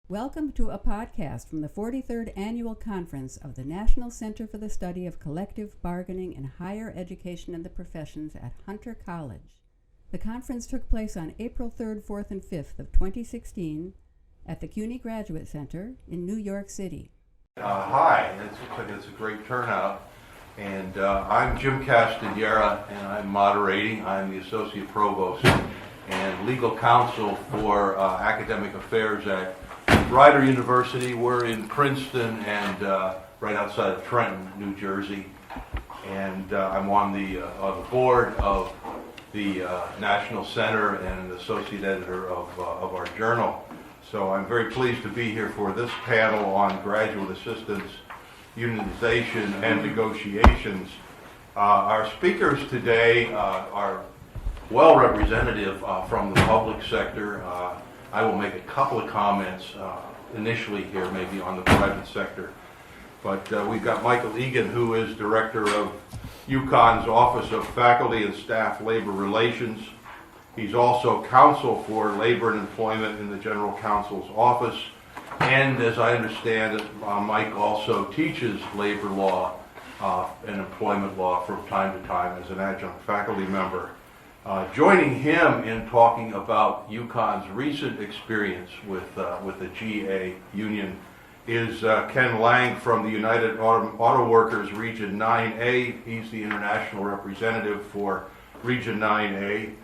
Welcome to a podcast from the 43rd Annual Conference of the National Center for the Study of Collective Bargaining in Higher Education and the Professions at Hunter College. The conference took place on April 3rd, 4th, and 5th of 2016 at the CUNY Graduate Center in New York City. Hi, it's a great turnout, and I'm Jim Castagnera, and I'm moderating. I'm the Associate Provost and Legal Counsel for Academic Affairs at Rider University. We're in Princeton and right outside of Trenton, New Jersey, and I'm on the board of the National Center and an associate editor of our journal. So I'm very pleased to be here for this panel on graduate assistance, unionization, and negotiations. Our speakers today are well representative from the public sector. I will make a couple of comments initially here, maybe on the private sector. But we've got Michael Eagen, who is director of UConn's Office of Faculty and Staff Labor Relations. He's also counsel for labor and employment in the General Counsel's office. And as I understand it, Mike also teaches labor law and employment law from time to time as an adjunct faculty member. Joining him in talking about UConn's recent experience with the GA union is Ken Lang from the United Auto Workers Region 9A. He's the international representative for Region 9A.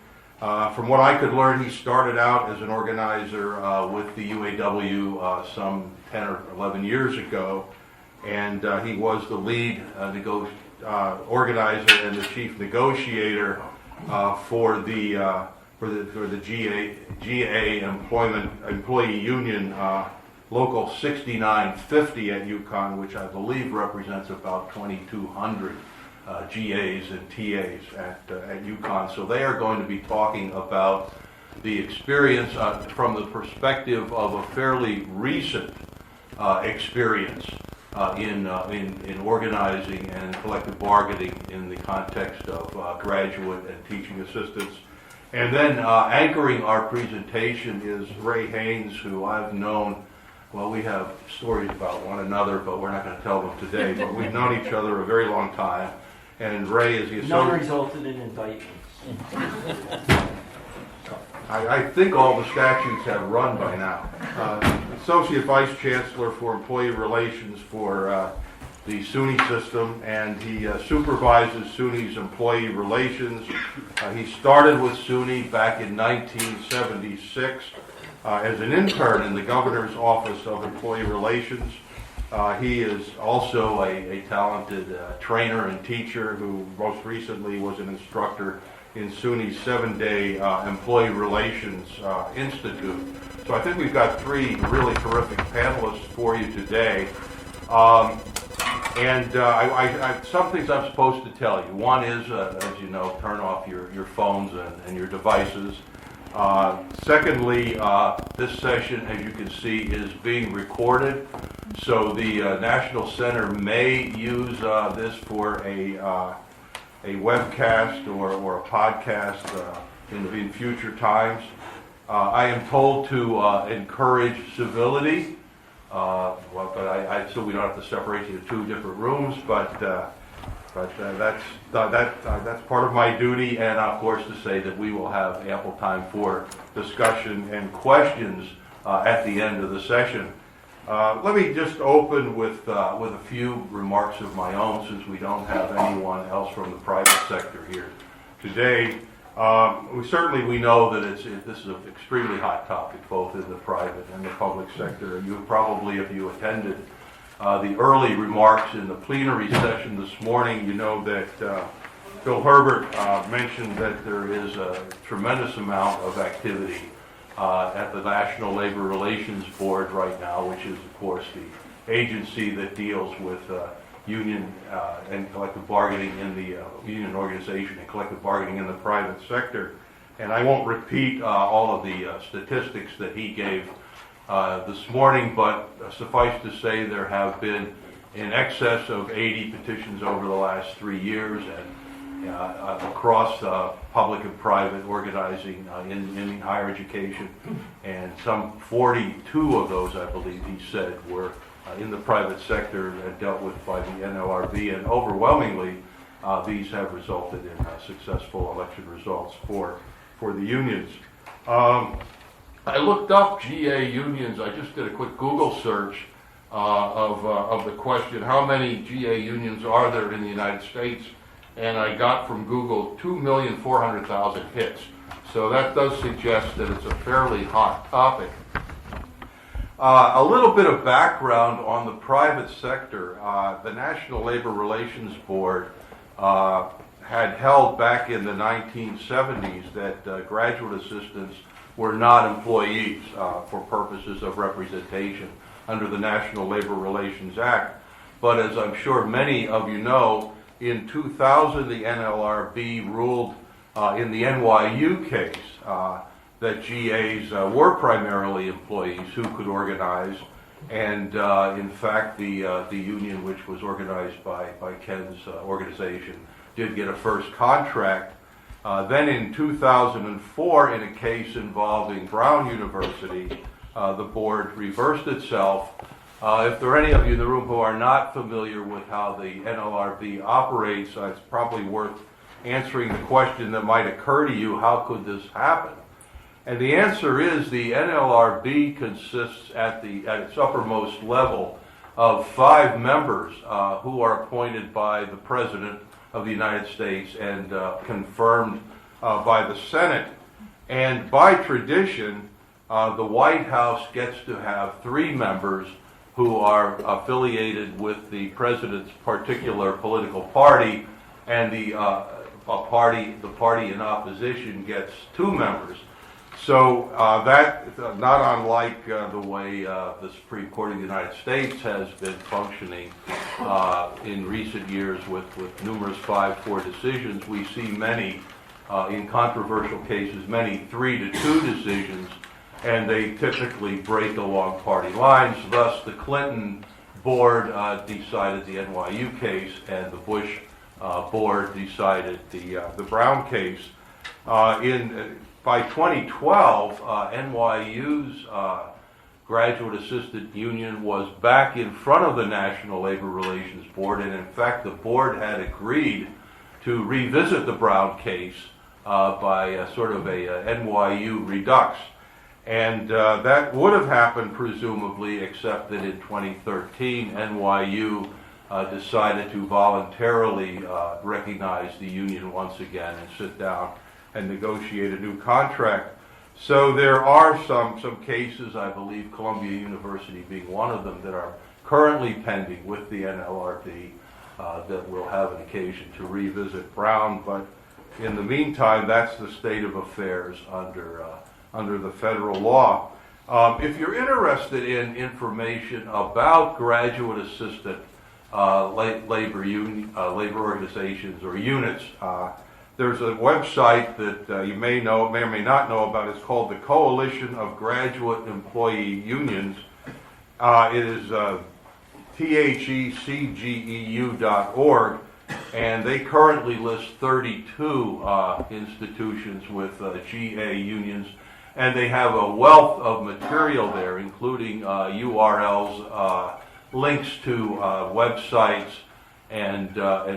From what I could learn, he started out as an organizer with the UAW some 10 or 11 years ago, and he was the lead organizer and the chief negotiator for the GA employee union local 6950 at UConn, which I believe represents about 2,200 GAs and TAs at UConn. So they are going to be talking about the experience from the perspective of a fairly recent experience in organizing and collective bargaining in the context of graduate and teaching assistants. And then anchoring our presentation is Ray Haines, who I've known, well, we have stories about one another, but we're not going to tell them today, but we've known each other a very long time. And Ray is the associate... None resulted in indictments. I think all the statutes have run by now. Associate Vice Chancellor for Employee Relations for the SUNY system, and he supervises SUNY's employee relations. He started with SUNY back in 1976 as an intern in the Governor's Office of Employee Relations. He is also a talented trainer and teacher who most recently was an instructor in SUNY's 7-day Employee Relations Institute. So I think we've got three really terrific panelists for you today. Some things I'm supposed to tell you. One is, as you know, turn off your phones and your devices. Secondly, this session, as you can see, is being recorded. So the National Center may use this for a webcast or a podcast in future times. I am told to encourage civility, so we don't have to separate you to two different rooms, but that's part of my duty, and of course to say that we will have ample time for discussion and questions at the end of the session. Let me just open with a few remarks of my own, since we don't have anyone else from the private sector here today. We know that this is an extremely hot topic, both in the private and the public sector. And you probably, if you attended the early remarks in the plenary session this morning, you know that Phil Herbert mentioned that there is a tremendous amount of activity at the National Labor Relations Board right now, which is, of course, the agency that deals with union and collective bargaining in the union organization and collective bargaining in the private sector. And I won't repeat all of the statistics that he gave this morning, but suffice to say there have been in excess of 80 petitions over the last 3 years, and across public and private organizing in higher education, and some 42 of those, I believe he said, were in the private sector dealt with by the NLRB, and overwhelmingly these have resulted in successful election results for the unions. I looked up GA unions. I just did a quick Google search of the question, how many GA unions are there in the United States? And I got from Google 2,400,000 hits. So that does suggest that it's a fairly hot topic. A little bit of background on the private sector. The National Labor Relations Board had held back in the 1970s that graduate assistants were not employees for purposes of representation under the National Labor Relations Act. But as I'm sure many of you know, in 2000 the NLRB ruled in the NYU case that GAs were primarily employees who could organize, and in fact the union, which was organized by Ken's organization, did get a first contract. Then in 2004, in a case involving Brown University, the board reversed itself. If there are any of you in the room who are not familiar with how the NLRB operates, it's probably worth answering the question that might occur to you: how could this happen? And the answer is the NLRB consists at its uppermost level of 5 members who are appointed by the President of the United States and confirmed by the Senate. And by tradition, the White House gets to have 3 members who are affiliated with the President's particular political party, and the party in opposition gets 2 members. So that, not unlike the way the Supreme Court of the United States has been functioning in recent years with numerous 5-4 decisions, we see many, in controversial cases, many 3-2 decisions, and they typically break along party lines. Thus, the Clinton board decided the NYU case, and the Bush board decided the Brown case. By 2012, NYU's graduate assistant union was back in front of the National Labor Relations Board, and in fact the board had agreed to revisit the Brown case by sort of a NYU redux. And that would have happened presumably, except that in 2013 NYU decided to voluntarily recognize the union once again and sit down and negotiate a new contract. So there are some cases, I believe Columbia University being one of them, that are currently pending with the NLRB that will have an occasion to revisit Brown. But in the meantime, that's the state of affairs under the federal law. If you're interested in information about graduate assistant labor organizations or units, there's a website that you may or may not know about. It's called the Coalition of Graduate Employee Unions. It is thecgeu.org, and they currently list 32 institutions with GA unions, and they have a wealth of material there, including URLs, links to websites, and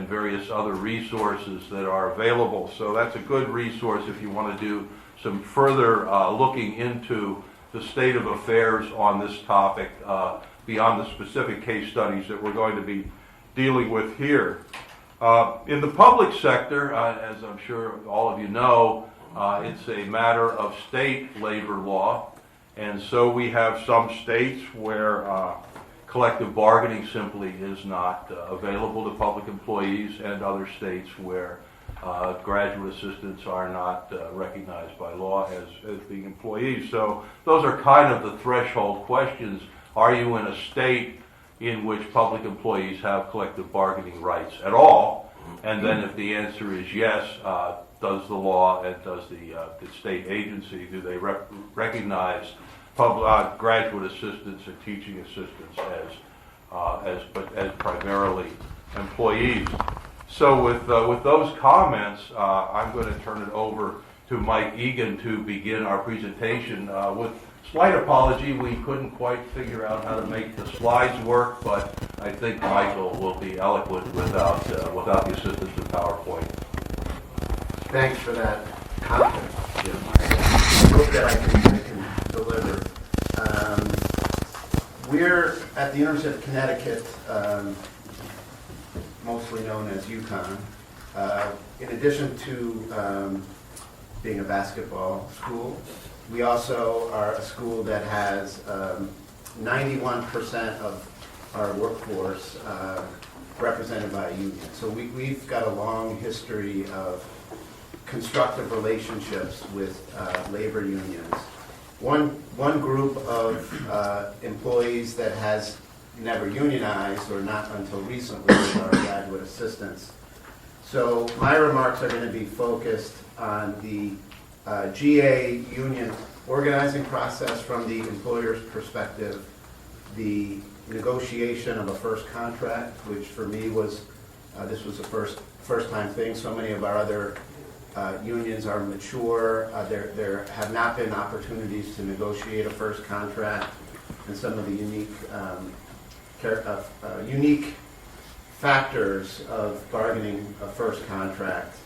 various other resources that are available. So that's a good resource if you want to do some further looking into the state of affairs on this topic beyond the specific case studies that we're going to be dealing with here. In the public sector, as I'm sure all of you know, it's a matter of state labor law, and so we have some states where collective bargaining simply is not available to public employees, and other states where graduate assistants are not recognized by law as being employees. So those are kind of the threshold questions. Are you in a state in which public employees have collective bargaining rights at all? And then if the answer is yes, does the law and does the state agency, do they recognize graduate assistants and teaching assistants as primarily employees? So with those comments, I'm going to turn it over to Mike Eagen to begin our presentation. With slight apology, we couldn't quite figure out how to make the slides work, but I think Michael will be eloquent without the assistance of PowerPoint. Thanks for that comment, Jim. I hope that I can deliver. We're at the University of Connecticut, mostly known as UConn. In addition to being a basketball school, we also are a school that has 91% of our workforce represented by a union. So we've got a long history of constructive relationships with labor unions. One group of employees that has never unionized, or not until recently, is our graduate assistants. So my remarks are going to be focused on the GA union organizing process from the employer's perspective, the negotiation of a first contract, which for me was, this was the first time thing. So many of our other unions are mature. There have not been opportunities to negotiate a first contract, and some of the unique factors of bargaining a first contract.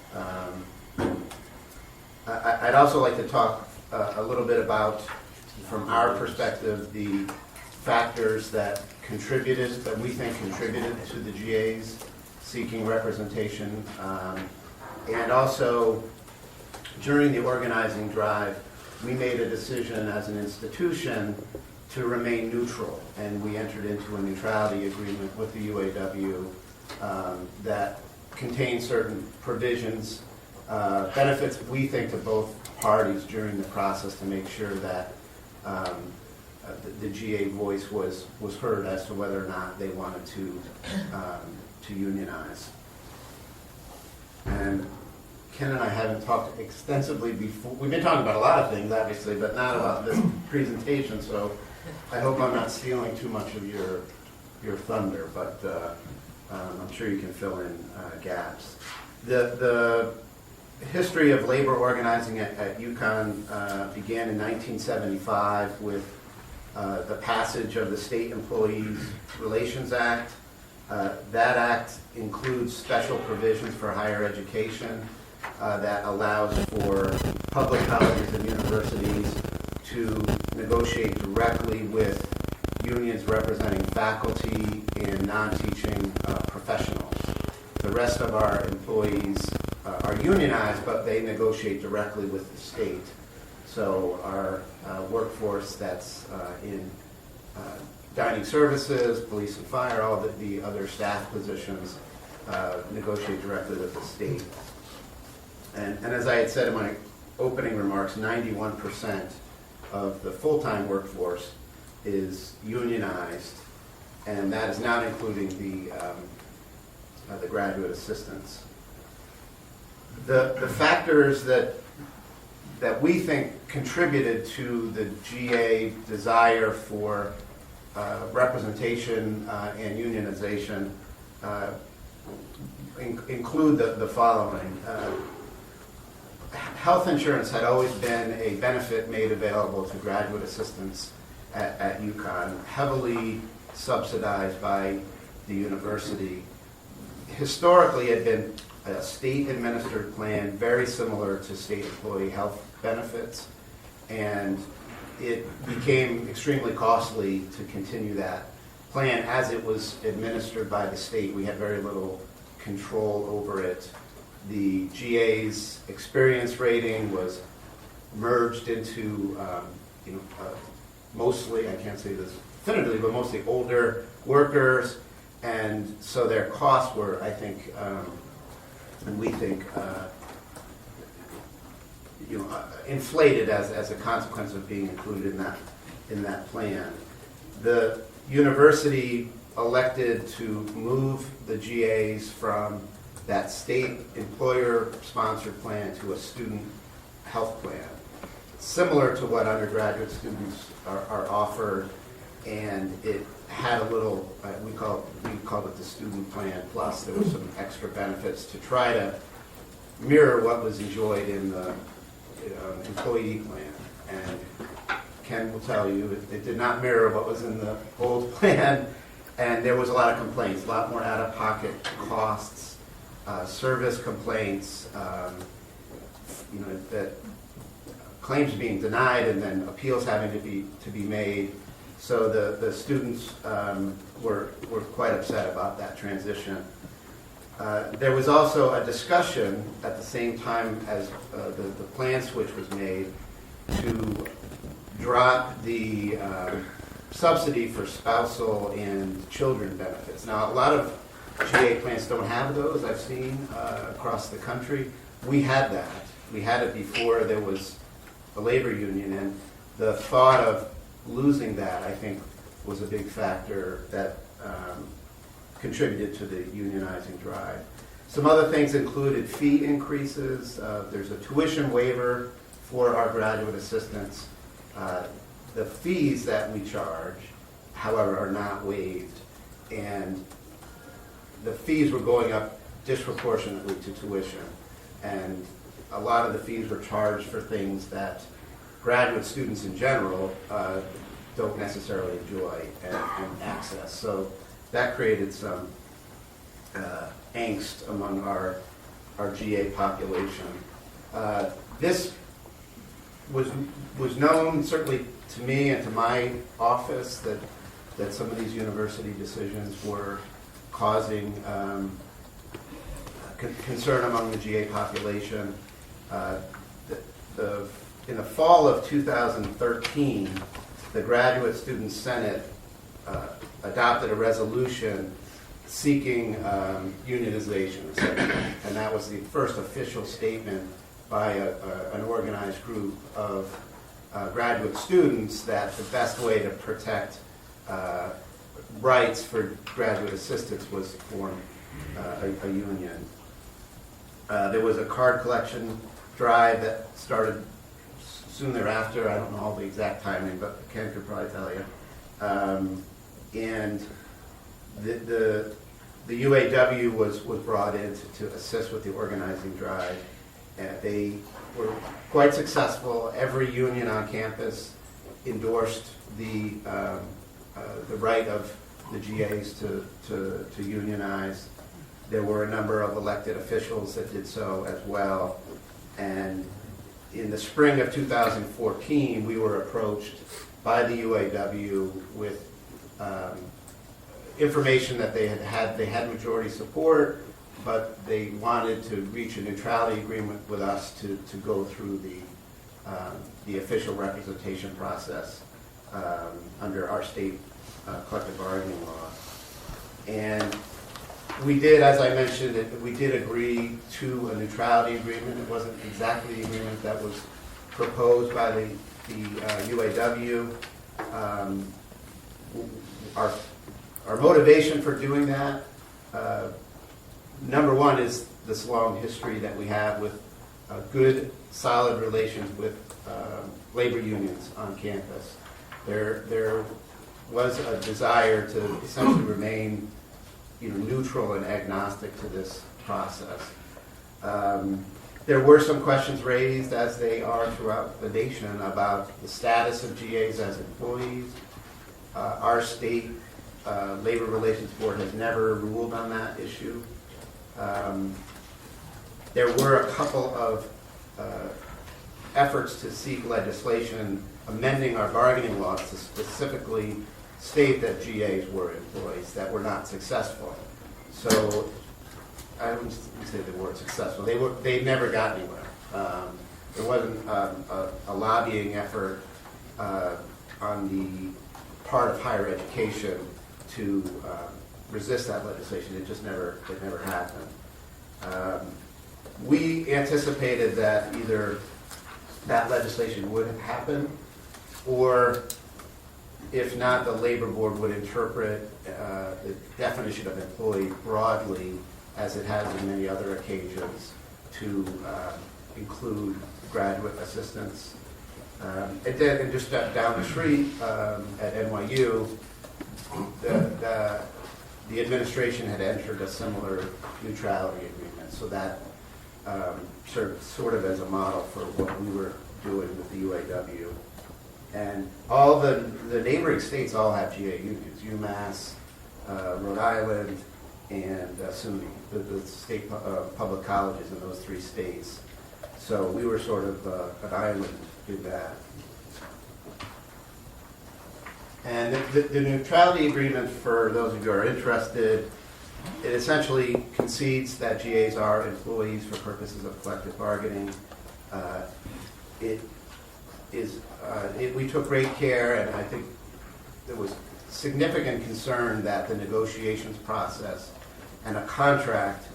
I'd also like to talk a little bit about, from our perspective, the factors that we think contributed to the GAs seeking representation. And also, during the organizing drive, we made a decision as an institution to remain neutral, and we entered into a neutrality agreement with the UAW that contains certain provisions, benefits we think to both parties during the process, to make sure that the GA voice was heard as to whether or not they wanted to unionize. And Ken and I haven't talked extensively before. We've been talking about a lot of things, obviously, but not about this presentation, so I hope I'm not stealing too much of your thunder, but I'm sure you can fill in gaps. The history of labor organizing at UConn began in 1975 with the passage of the State Employees Relations Act. That act includes special provisions for higher education that allows for public colleges and universities to negotiate directly with unions representing faculty and non-teaching professionals. The rest of our employees are unionized, but they negotiate directly with the state. So our workforce that's in dining services, police and fire, all the other staff positions negotiate directly with the state. And as I had said in my opening remarks, 91% of the full-time workforce is unionized, and that is not including the graduate assistants. The factors that we think contributed to the GA desire for representation and unionization include the following. Health insurance had always been a benefit made available to graduate assistants at UConn, heavily subsidized by the university. Historically, it had been a state-administered plan, very similar to state employee health benefits, and it became extremely costly to continue that plan as it was administered by the state. We had very little control over it. The GA's experience rating was merged into, mostly, I can't say this definitively, but mostly older workers, and so their costs were, I think, and we think, inflated as a consequence of being included in that plan. The university elected to move the GAs from that state employer-sponsored plan to a student health plan, similar to what undergraduate students are offered and it had a little, we called it the student plan plus. There were some extra benefits to try to mirror what was enjoyed in the employee plan. And Ken will tell you, it did not mirror what was in the old plan, and there was a lot of complaints, a lot more out-of-pocket costs, service complaints, that claims being denied and then appeals having to be made. So the students were quite upset about that transition. There was also a discussion at the same time as the plan switch was made to drop the subsidy for spousal and children benefits. Now, a lot of GA plans don't have those, I've seen across the country. We had that. We had it before there was a labor union, and the thought of losing that, I think, was a big factor that contributed to the unionizing drive. Some other things included fee increases. There's a tuition waiver for our graduate assistants. The fees that we charge, however, are not waived, and the fees were going up disproportionately to tuition, and a lot of the fees were charged for things that graduate students in general don't necessarily enjoy and access. So that created some angst among our GA population. This was known certainly to me and to my office that some of these university decisions were causing concern among the GA population. In the fall of 2013, the Graduate Student Senate adopted a resolution seeking unionization, and that was the first official statement by an organized group of graduate students that the best way to protect rights for graduate assistants was to form a union. There was a card collection drive that started soon thereafter. I don't know all the exact timing, but Ken could probably tell you. And the UAW was brought in to assist with the organizing drive. And they were quite successful. Every union on campus endorsed the right of the GAs to unionize. There were a number of elected officials that did so as well. And in the spring of 2014, we were approached by the UAW with information that they had majority support, but they wanted to reach a neutrality agreement with us to go through the official representation process under our state collective bargaining law. And we did, as I mentioned, we did agree to a neutrality agreement. It wasn't exactly the agreement that was proposed by the UAW. Our motivation for doing that, number one, is this long history that we have with good, solid relations with labor unions on campus. There was a desire to essentially remain neutral and agnostic to this process. There were some questions raised, as they are throughout the nation, about the status of GAs as employees. Our state Labor Relations Board has never ruled on that issue. There were a couple of efforts to seek legislation amending our bargaining laws to specifically state that GAs were employees that were not successful. So I wouldn't say they weren't successful. They never got anywhere. There wasn't a lobbying effort on the part of higher education to resist that legislation. It never happened. We anticipated that either that legislation would happen, or if not, the Labor Board would interpret the definition of employee broadly, as it has in many other occasions, to include graduate assistants. And then just down the street at NYU, the administration had entered a similar neutrality agreement, so that served sort of as a model for what we were doing with the UAW. And all the neighboring states all have GA unions, UMass, Rhode Island, and SUNY, the state public colleges in those 3 states. So we were sort of an island in that. And the neutrality agreement, for those of you who are interested, it essentially concedes that GAs are employees for purposes of collective bargaining. We took great care, and I think there was significant concern that the negotiations process and a contract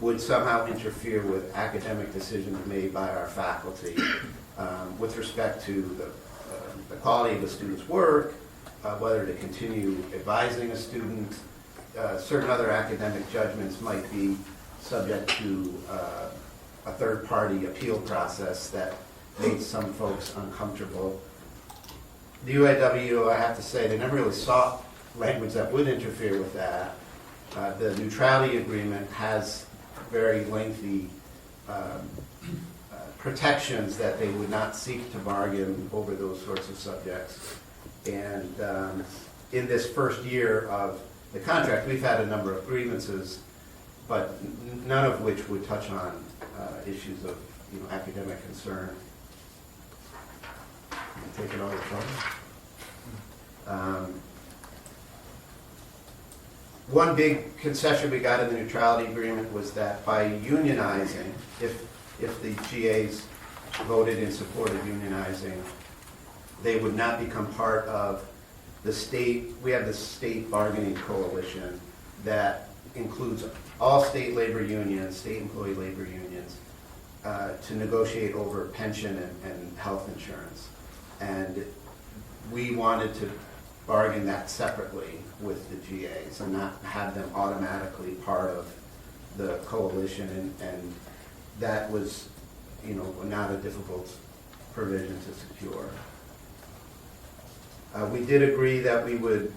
would somehow interfere with academic decisions made by our faculty with respect to the quality of the student's work, whether to continue advising a student. Certain other academic judgments might be subject to a third-party appeal process that made some folks uncomfortable. The UAW, I have to say, they never really sought language that would interfere with that. The neutrality agreement has very lengthy protections that they would not seek to bargain over those sorts of subjects. And in this first year of the contract, we've had a number of grievances, but none of which would touch on issues of academic concern. Take it over, one big concession we got in the neutrality agreement was that by unionizing, if the GAs voted in support of unionizing, they would not become part of the state. We have the state bargaining coalition that includes all state labor unions, state employee labor unions, to negotiate over pension and health insurance. And we wanted to bargain that separately with the GAs and not have them automatically part of the coalition, and that was, not a difficult provision to secure. We did agree that we would,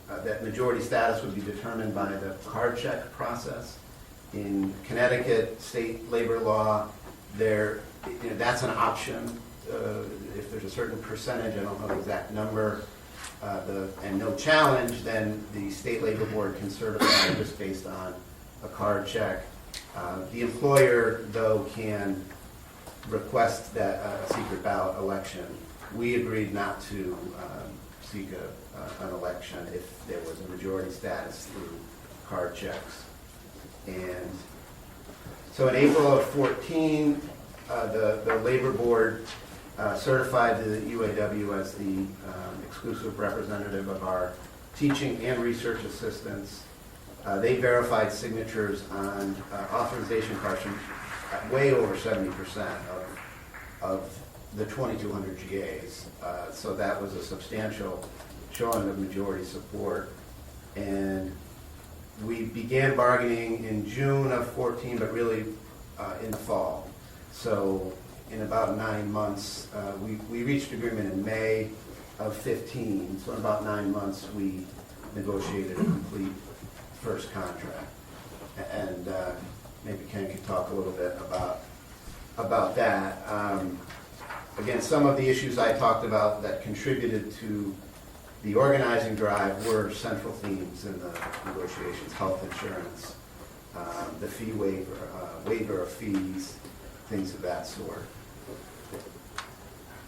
that majority status would be determined by the card check process. In Connecticut state labor law, that's an option. If there's a certain percentage, I don't know the exact number, and no challenge, then the state labor board can certify just based on a card check. The employer, though, can request that a secret ballot election. We agreed not to seek an election if there was a majority status through card checks. And so in April of 14, the labor board certified the UAW as the exclusive representative of our teaching and research assistants. They verified signatures on authorization cards from way over 70% of the 2,200 GAs. So that was a substantial showing of majority support. And we began bargaining in June of 14, but really in the fall. So in about 9 months, we reached agreement in May of 15. So in about 9 months, we negotiated a complete first contract. And maybe Ken could talk a little bit about that. Again, some of the issues I talked about that contributed to the organizing drive were central themes in the negotiations: health insurance, the fee waiver of fees, things of that sort.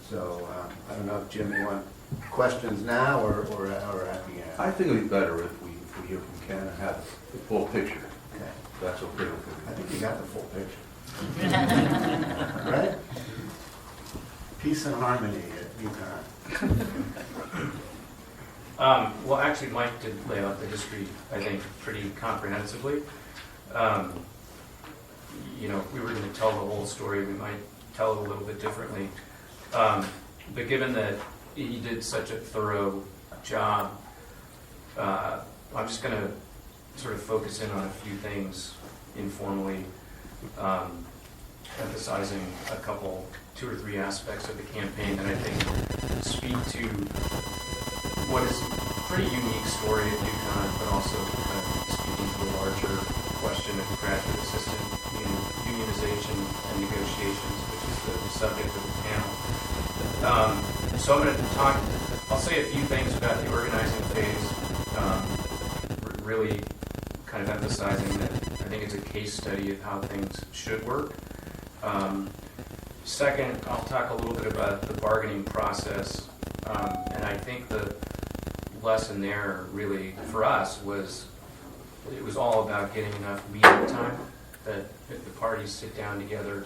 So I don't know if Jim, you want questions now or at the end? I think it would be better if we hear from Ken and have the full picture. Okay. That's okay with me. I think you got the full picture. Right? Peace and harmony at Eagen. Well, actually, Mike did lay out the history, I think, pretty comprehensively. If we were going to tell the whole story, we might tell it a little bit differently. But given that he did such a thorough job, I'm just going to sort of focus in on a few things informally, emphasizing two or three aspects of the campaign that I think speak to what is a pretty unique story at UConn, but also kind of speaking to the larger question of graduate assistant unionization and negotiations, which is the subject of the panel. So I'm going to I'll say a few things about the organizing phase, really kind of emphasizing that I think it's a case study of how things should work. Second, I'll talk a little bit about the bargaining process, and I think the lesson there really for us was it was all about getting enough meeting time that if the parties sit down together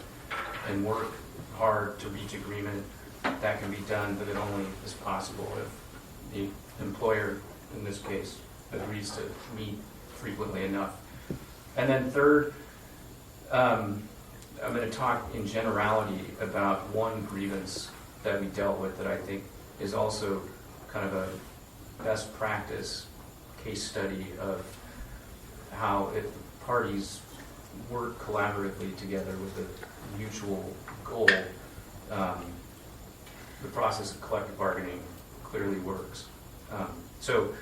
and work hard to reach agreement, that can be done, but it only is possible if the employer, in this case, agrees to meet frequently enough. And then third, I'm going to talk in generality about one grievance that we dealt with that I think is also kind of a best practice case study of how if the parties work collaboratively together with a mutual goal, the process of collective bargaining clearly works. So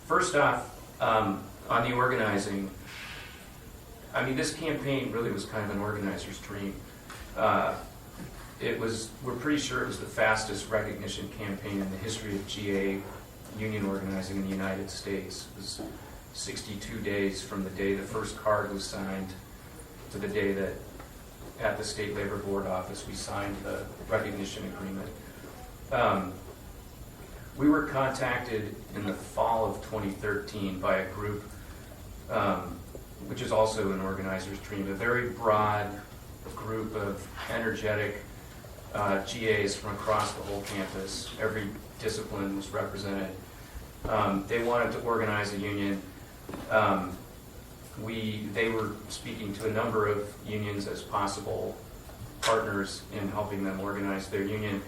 first off, on the organizing, I mean, this campaign really was kind of an organizer's dream. We're pretty sure it was the fastest recognition campaign in the history of GA union organizing in the United States. It was 62 days from the day the first card was signed to the day that at the State Labor Board office we signed the recognition agreement. We were contacted in the fall of 2013 by a group, which is also an organizer's dream, a very broad group of energetic GAs from across the whole campus. Every discipline was represented. They wanted to organize a union. They were speaking to a number of unions as possible partners in helping them organize their union.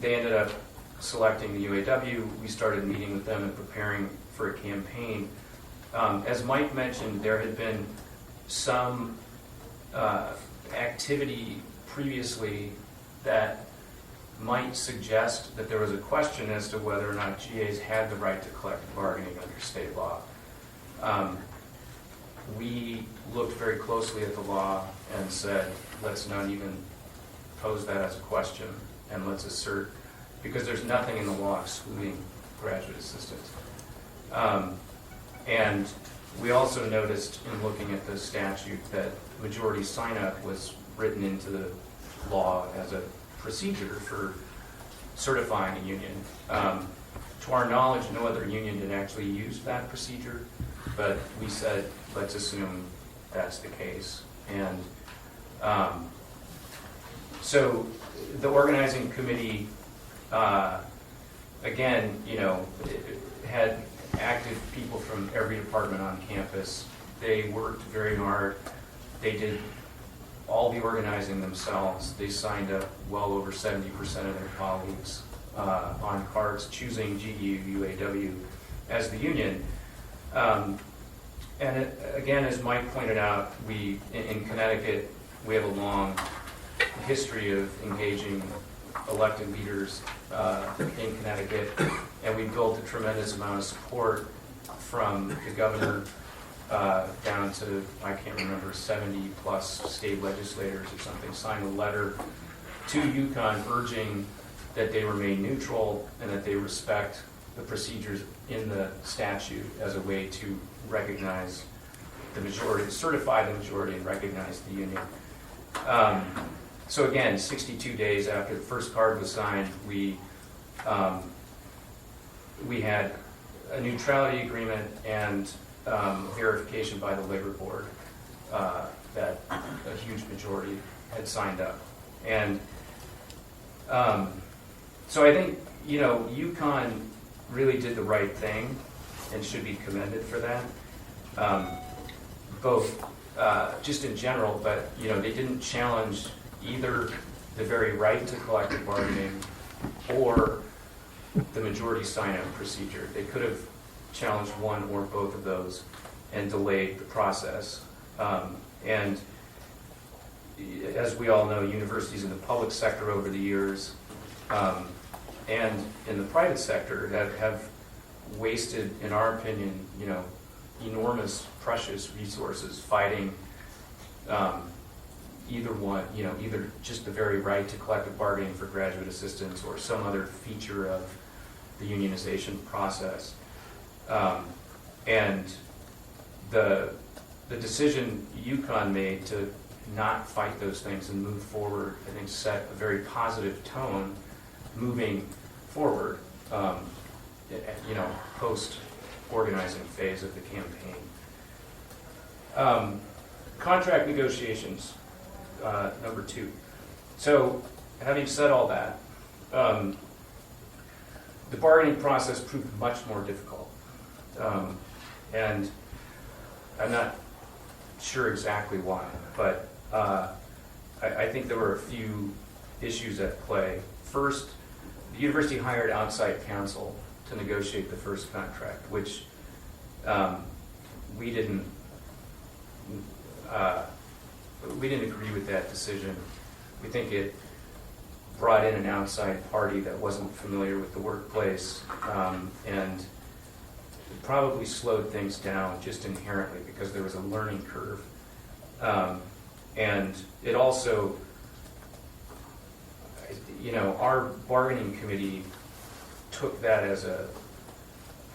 They ended up selecting the UAW. We started meeting with them and preparing for a campaign. As Mike mentioned, there had been some activity previously that might suggest that there was a question as to whether or not GAs had the right to collective bargaining under state law. We looked very closely at the law and said, let's not even pose that as a question, and let's assert, because there's nothing in the law excluding graduate assistants. And we also noticed in looking at the statute that majority sign-up was written into the law as a procedure for certifying a union. To our knowledge, no other union had actually used that procedure, but we said, let's assume that's the case. And so the organizing committee, again, had active people from every department on campus. They worked very hard. They did all the organizing themselves. They signed up well over 70% of their colleagues on cards choosing GU, UAW as the union. And again, as Mike pointed out, in Connecticut, we have a long history of engaging elected leaders in Connecticut, and we built a tremendous amount of support from the governor down to, I can't remember, 70 plus state legislators or something, signed a letter to UConn urging that they remain neutral and that they respect the procedures in the statute as a way to recognize the majority, certify the majority and recognize the union. So again, 62 days after the first card was signed, we had a neutrality agreement and verification by the labor board that a huge majority had signed up. And so I think, UConn really did the right thing and should be commended for that. Both just in general, but they didn't challenge either the very right to collective bargaining or the majority sign-up procedure. They could have challenged one or both of those and delayed the process. And as we all know, universities in the public sector over the years and in the private sector have wasted, in our opinion, enormous, precious resources fighting either one, either just the very right to collective bargaining for graduate assistants or some other feature of the unionization process. And the decision UConn made to not fight those things and move forward, I think, set a very positive tone moving forward, post-organizing phase of the campaign. Contract negotiations, number 2. So, having said all that, the bargaining process proved much more difficult. And I'm not sure exactly why, but I think there were a few issues at play. First, the university hired outside counsel to negotiate the first contract, which we didn't agree with that decision. We think it brought in an outside party that wasn't familiar with the workplace, and it probably slowed things down just inherently because there was a learning curve. And it also, our bargaining committee took that as a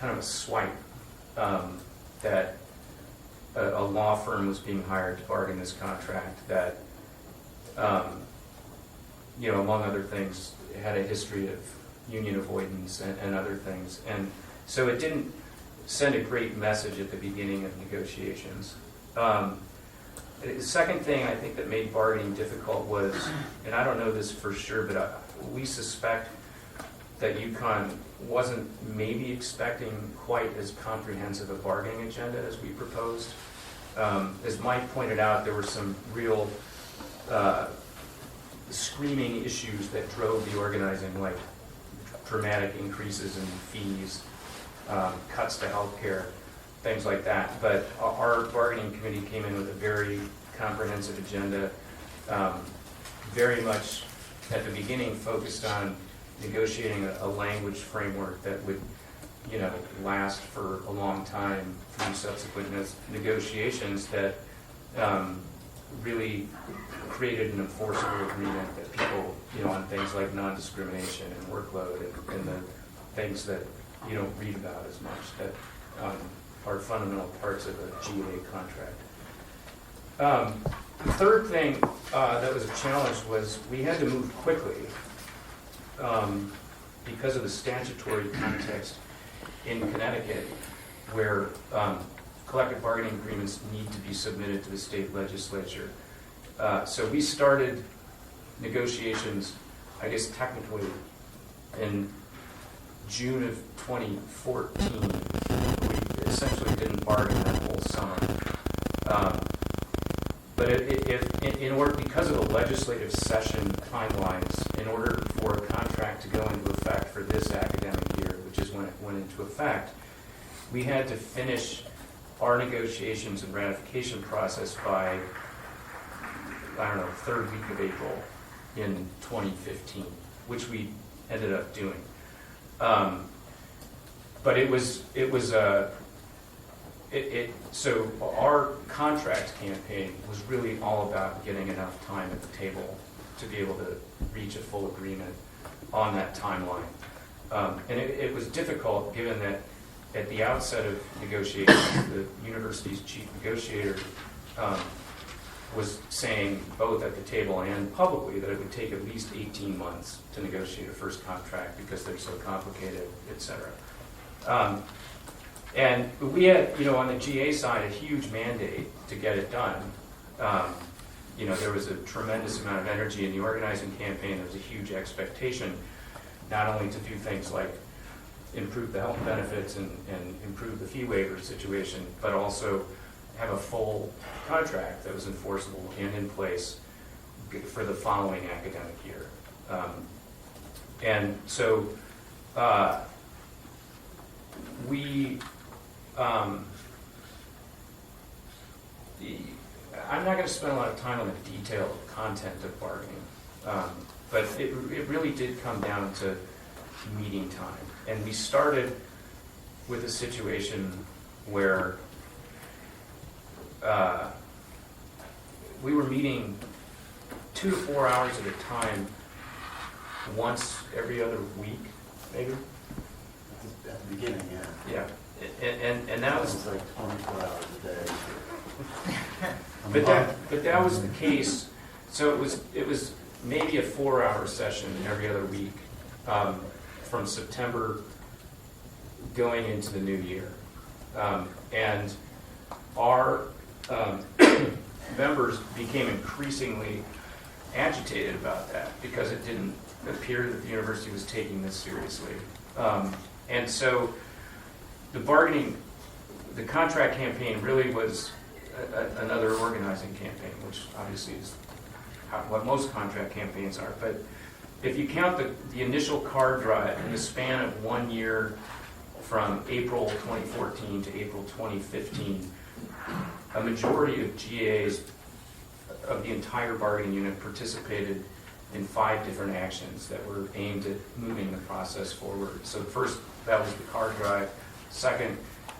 kind of a swipe that a law firm was being hired to bargain this contract that, among other things, had a history of union avoidance and other things. And so it didn't send a great message at the beginning of negotiations. The second thing I think that made bargaining difficult was, and I don't know this for sure, but we suspect that UConn wasn't maybe expecting quite as comprehensive a bargaining agenda as we proposed. As Mike pointed out, there were some real screaming issues that drove the organizing, like dramatic increases in fees, cuts to healthcare, things like that. But our bargaining committee came in with a very comprehensive agenda, very much at the beginning focused on negotiating a language framework that would, last for a long time through subsequent negotiations that really created an enforceable agreement that people, on things like non-discrimination and workload and the things that you don't read about as much that are fundamental parts of a GA contract. The third thing that was a challenge was we had to move quickly because of the statutory context in Connecticut where collective bargaining agreements need to be submitted to the state legislature. So we started negotiations, I guess technically, in June of 2014. We essentially didn't bargain that whole summer. But in order, because of the legislative session timelines, in order for a contract to go into effect for this academic year, which is when it went into effect, we had to finish our negotiations and ratification process by, third week of April in 2015, which we ended up doing. But so our contract campaign was really all about getting enough time at the table to be able to reach a full agreement on that timeline. And it was difficult given that at the outset of negotiations, the university's chief negotiator was saying both at the table and publicly that it would take at least 18 months to negotiate a first contract because they're so complicated, et cetera. And we had, on the GA side, a huge mandate to get it done. There was a tremendous amount of energy in the organizing campaign. There was a huge expectation, not only to do things like improve the health benefits and improve the fee waiver situation, but also have a full contract that was enforceable and in place for the following academic year. And so I'm not going to spend a lot of time on the detailed content of bargaining, but it really did come down to meeting time. And we started with a situation where we were meeting 2 to 4 hours at a time, once every other week, maybe. At the beginning, yeah. Yeah, and that was like 24 hours a day. But that was the case. So it was maybe a 4-hour session every other week, from September going into the new year, and our members became increasingly agitated about that because it didn't appear that the university was taking this seriously, and so the contract campaign really was another organizing campaign, which obviously is what most contract campaigns are. But if you count the initial card drive in the span of 1 year, from April 2014 to April 2015, a majority of GAs of the entire bargaining unit participated in 5 different actions that were aimed at moving the process forward. So first, that was the card drive. Second,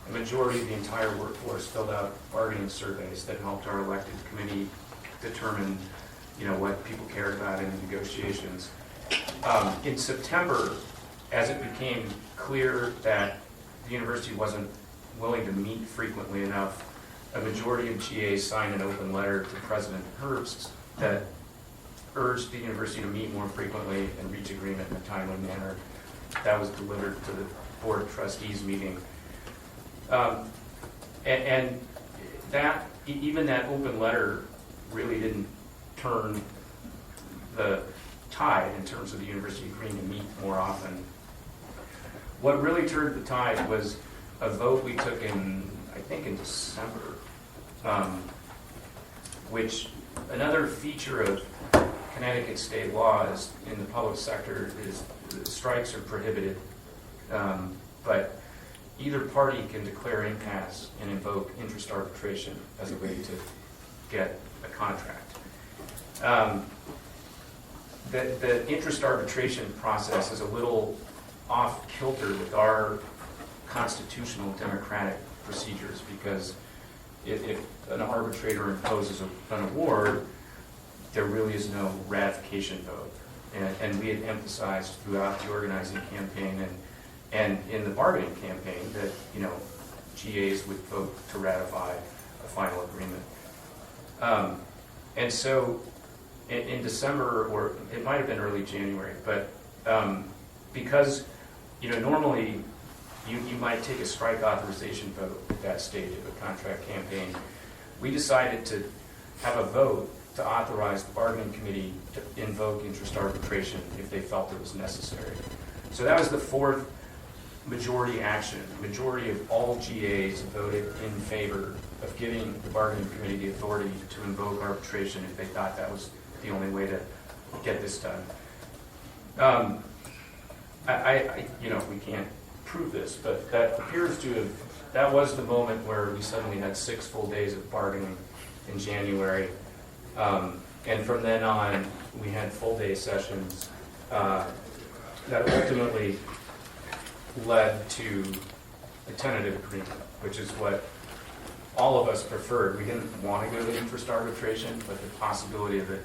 a majority of the entire workforce filled out bargaining surveys that helped our elected committee determine, what people cared about in the negotiations. In September, as it became clear that the university wasn't willing to meet frequently enough, a majority of GAs signed an open letter to President Herbst that urged the university to meet more frequently and reach agreement in a timely manner. That was delivered to the Board of Trustees meeting. And that, even that open letter really didn't turn the tide in terms of the university agreeing to meet more often. What really turned the tide was a vote we took in December, which another feature of Connecticut state law is in the public sector is strikes are prohibited, but either party can declare impasse and invoke interest arbitration as a way to get a contract. The interest arbitration process is a little off kilter with our constitutional democratic procedures, because if an arbitrator imposes an award, there really is no ratification vote. And we had emphasized throughout the organizing campaign and in the bargaining campaign that GAs would vote to ratify a final agreement. And so in December, or it might have been early January, but because normally you might take a strike authorization vote at that stage of a contract campaign, we decided to have a vote to authorize the bargaining committee to invoke interest arbitration if they felt it was necessary. So that was the 4th majority action. The majority of all GAs voted in favor of giving the bargaining committee the authority to invoke arbitration if they thought that was the only way to get this done. We can't prove this, but that appears to have, that was the moment where we suddenly had 6 full days of bargaining in January. And from then on, we had full day sessions that ultimately led to a tentative agreement, which is what all of us preferred. We didn't want to go to interest arbitration, but the possibility of it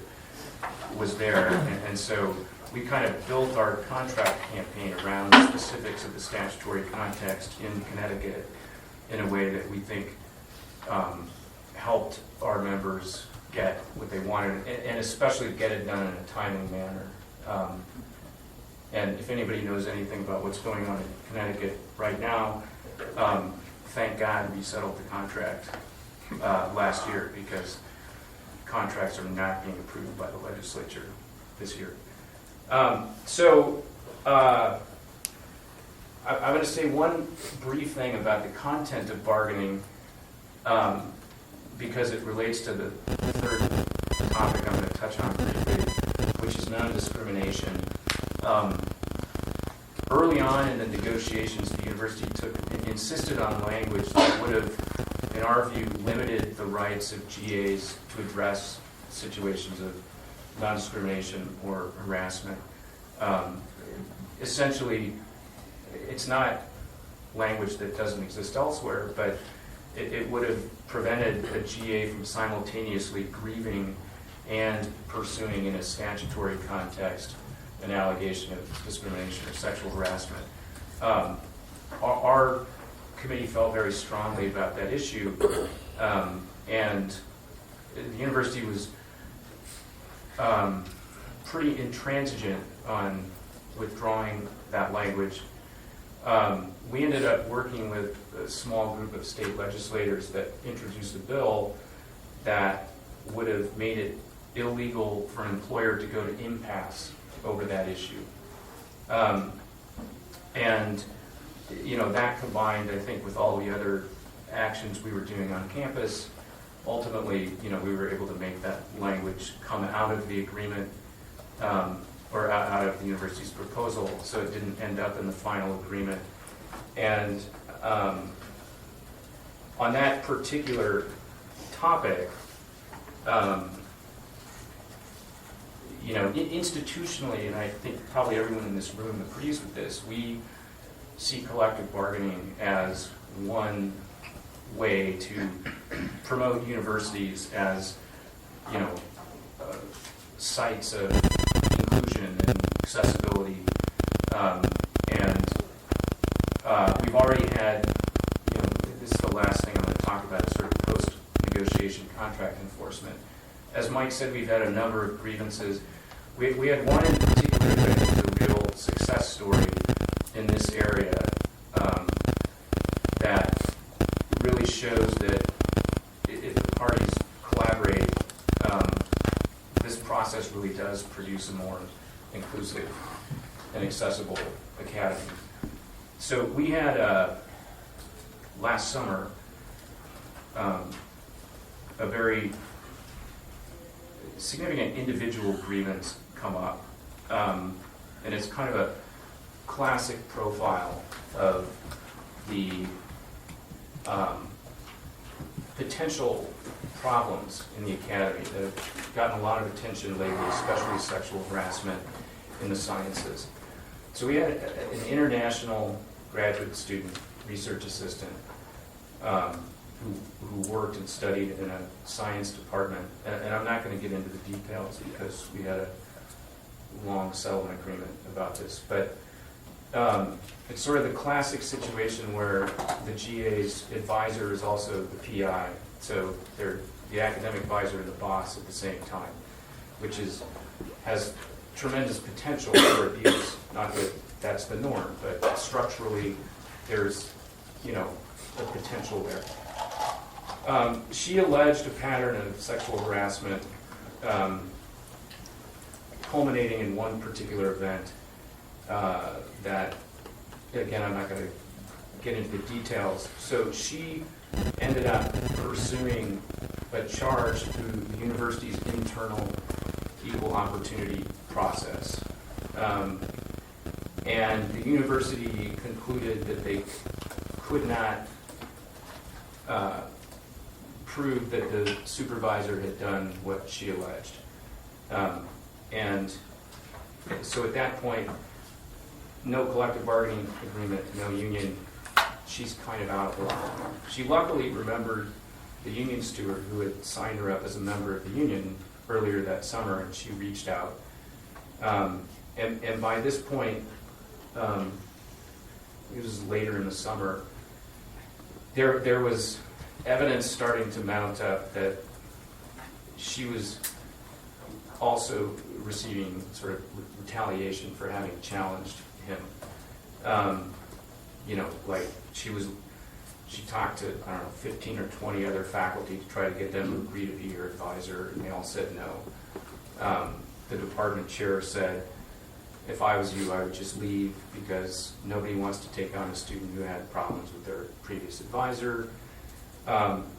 was there. And so we kind of built our contract campaign around the specifics of the statutory context in Connecticut in a way that we think helped our members get what they wanted, and especially get it done in a timely manner. And if anybody knows anything about what's going on in Connecticut right now, thank God we settled the contract last year, because contracts are not being approved by the legislature this year. I'm going to say one brief thing about the content of bargaining, because it relates to the 3rd topic I'm going to touch on briefly, which is non-discrimination. early on in the negotiations, the university insisted on language that would have, in our view, limited the rights of GAs to address situations of non-discrimination or harassment. Essentially, it's not language that doesn't exist elsewhere, but it would have prevented a GA from simultaneously grieving and pursuing in a statutory context an allegation of discrimination or sexual harassment. Our committee felt very strongly about that issue, and the university was pretty intransigent on withdrawing that language. We ended up working with a small group of state legislators that introduced a bill that would have made it illegal for an employer to go to impasse over that issue. And that combined, I think, with all the other actions we were doing on campus, ultimately, we were able to make that language come out of the agreement, or out of the university's proposal, so it didn't end up in the final agreement. And on that particular topic, institutionally, and I think probably everyone in this room agrees with this, we see collective bargaining as one way to promote universities as, sites of inclusion and accessibility. And we've already had, this is the last thing I'm going to talk about, sort of post-negotiation contract enforcement. As Mike said, we've had a number of grievances. We had one in particular that is a real success story in this area that really shows that if the parties collaborate, this process really does produce a more inclusive and accessible academy. So we had, last summer, a very significant individual grievance come up. And it's kind of a classic profile of the potential problems in the academy that have gotten a lot of attention lately, especially sexual harassment in the sciences. So we had an international graduate student, research assistant, who worked and studied in a science department. And I'm not going to get into the details because we had a long settlement agreement about this. But it's sort of the classic situation where the GA's advisor is also the PI. So they're the academic advisor and the boss at the same time, which has tremendous potential for abuse. Not that that's the norm, but structurally there's, a potential there. She alleged a pattern of sexual harassment culminating in one particular event that, again, I'm not going to get into the details. So she ended up pursuing a charge through the university's internal equal opportunity process. And the university concluded that they could not prove that the supervisor had done what she alleged. And so at that point, no collective bargaining agreement, no union, she's kind of out of the law. She luckily remembered the union steward who had signed her up as a member of the union earlier that summer, and she reached out. And by this point, it was later in the summer, there was evidence starting to mount up that she was also receiving sort of retaliation for having challenged him. Like she talked to, 15 or 20 other faculty to try to get them to agree to be her advisor, and they all said no. The department chair said, if I was you, I would just leave because nobody wants to take on a student who had problems with their previous advisor.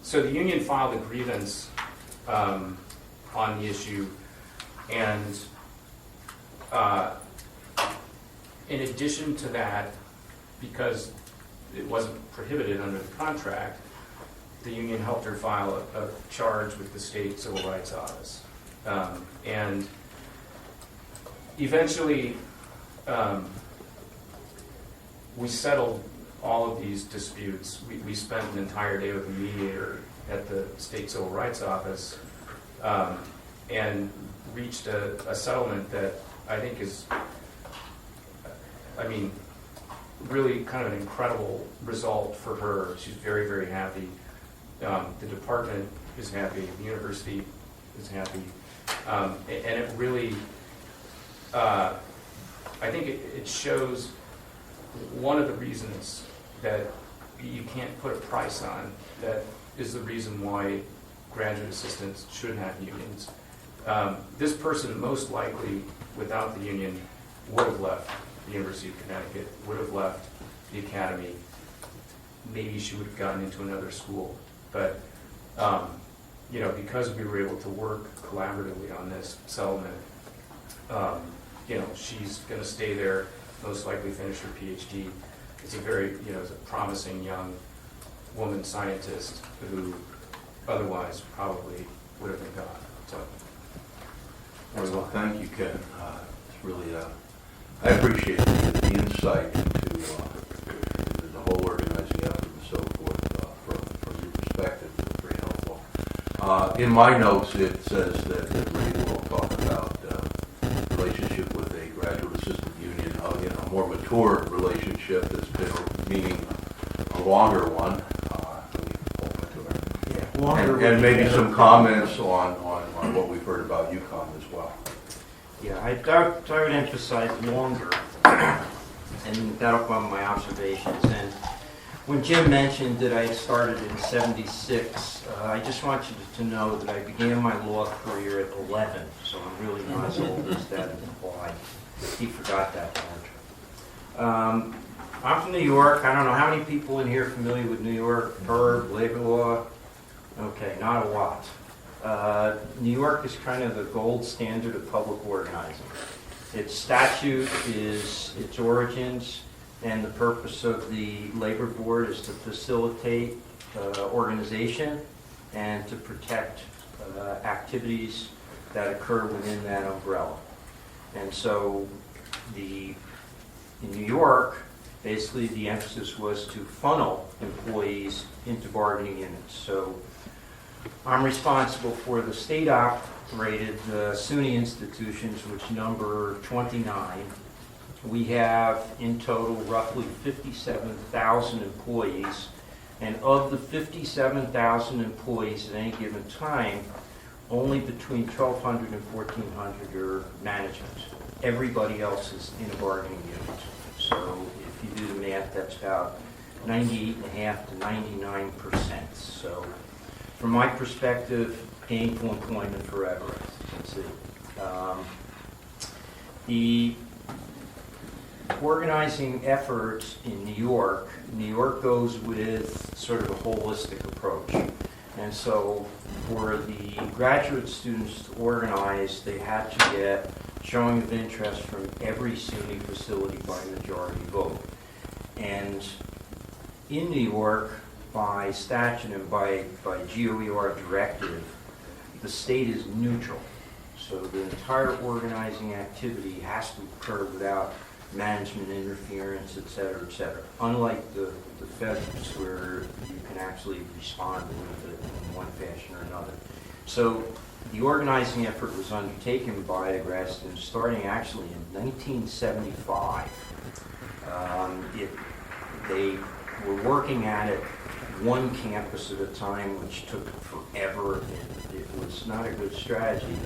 So the union filed a grievance on the issue, and In addition to that, because it wasn't prohibited under the contract, the union helped her file a charge with the state civil rights office. And eventually, we settled all of these disputes. We spent an entire day with a mediator at the state civil rights office and reached a settlement that I think is, really kind of an incredible result for her. She's very, very happy. The department is happy. The university is happy. And it really, I think it shows one of the reasons that you can't put a price on, that is the reason why graduate assistants shouldn't have unions. This person most likely, without the union, would have left the University of Connecticut, would have left the academy. Maybe she would have gotten into another school. But, because we were able to work collaboratively on this settlement, she's going to stay there, most likely finish her PhD. It's a very, it's a promising young woman scientist who otherwise probably would have been gone. So. Well, thank you, Ken. It's really, I appreciate the insight into the whole organizing effort and so forth from your perspective. It's very helpful. In my notes, it says that Ray will talk about relationship with a graduate assistant union, a more mature relationship that's been meaning a longer one. And maybe some comments on what we've heard about UConn as well. Yeah, I would emphasize longer, and that'll come my observations. And when Jim mentioned that I started in '76, I just want you to know that I began my law career at 11, so I'm really not as old as that implied. He forgot that part. I'm from New York. I don't know how many people in here are familiar with New York, Burb, labor law. Okay, not a lot. New York is kind of the gold standard of public organizing. Its statute is its origins, and the purpose of the labor board is to facilitate organization and to protect activities that occur within that umbrella. And so in New York, basically the emphasis was to funnel employees into bargaining units. So I'm responsible for the state-operated SUNY institutions, which number 29. We have in total roughly 57,000 employees, and of the 57,000 employees at any given time, only between 1,200 and 1,400 are management. Everybody else is in a bargaining unit. So if you do the math, that's about 98.5% to 99%. So from my perspective, gainful employment forever, as you can see. The organizing efforts in New York goes with sort of a holistic approach. And so for the graduate students to organize, they had to get showing of interest from every SUNY facility by majority vote. And in New York, by statute and by GOER directive, the state is neutral. So the entire organizing activity has to occur without management interference, et cetera, unlike the federals where you can actually respond with it in one fashion or another. So the organizing effort was undertaken by the grad students starting actually in 1975. They were working at it one campus at a time, which took forever. It was not a good strategy.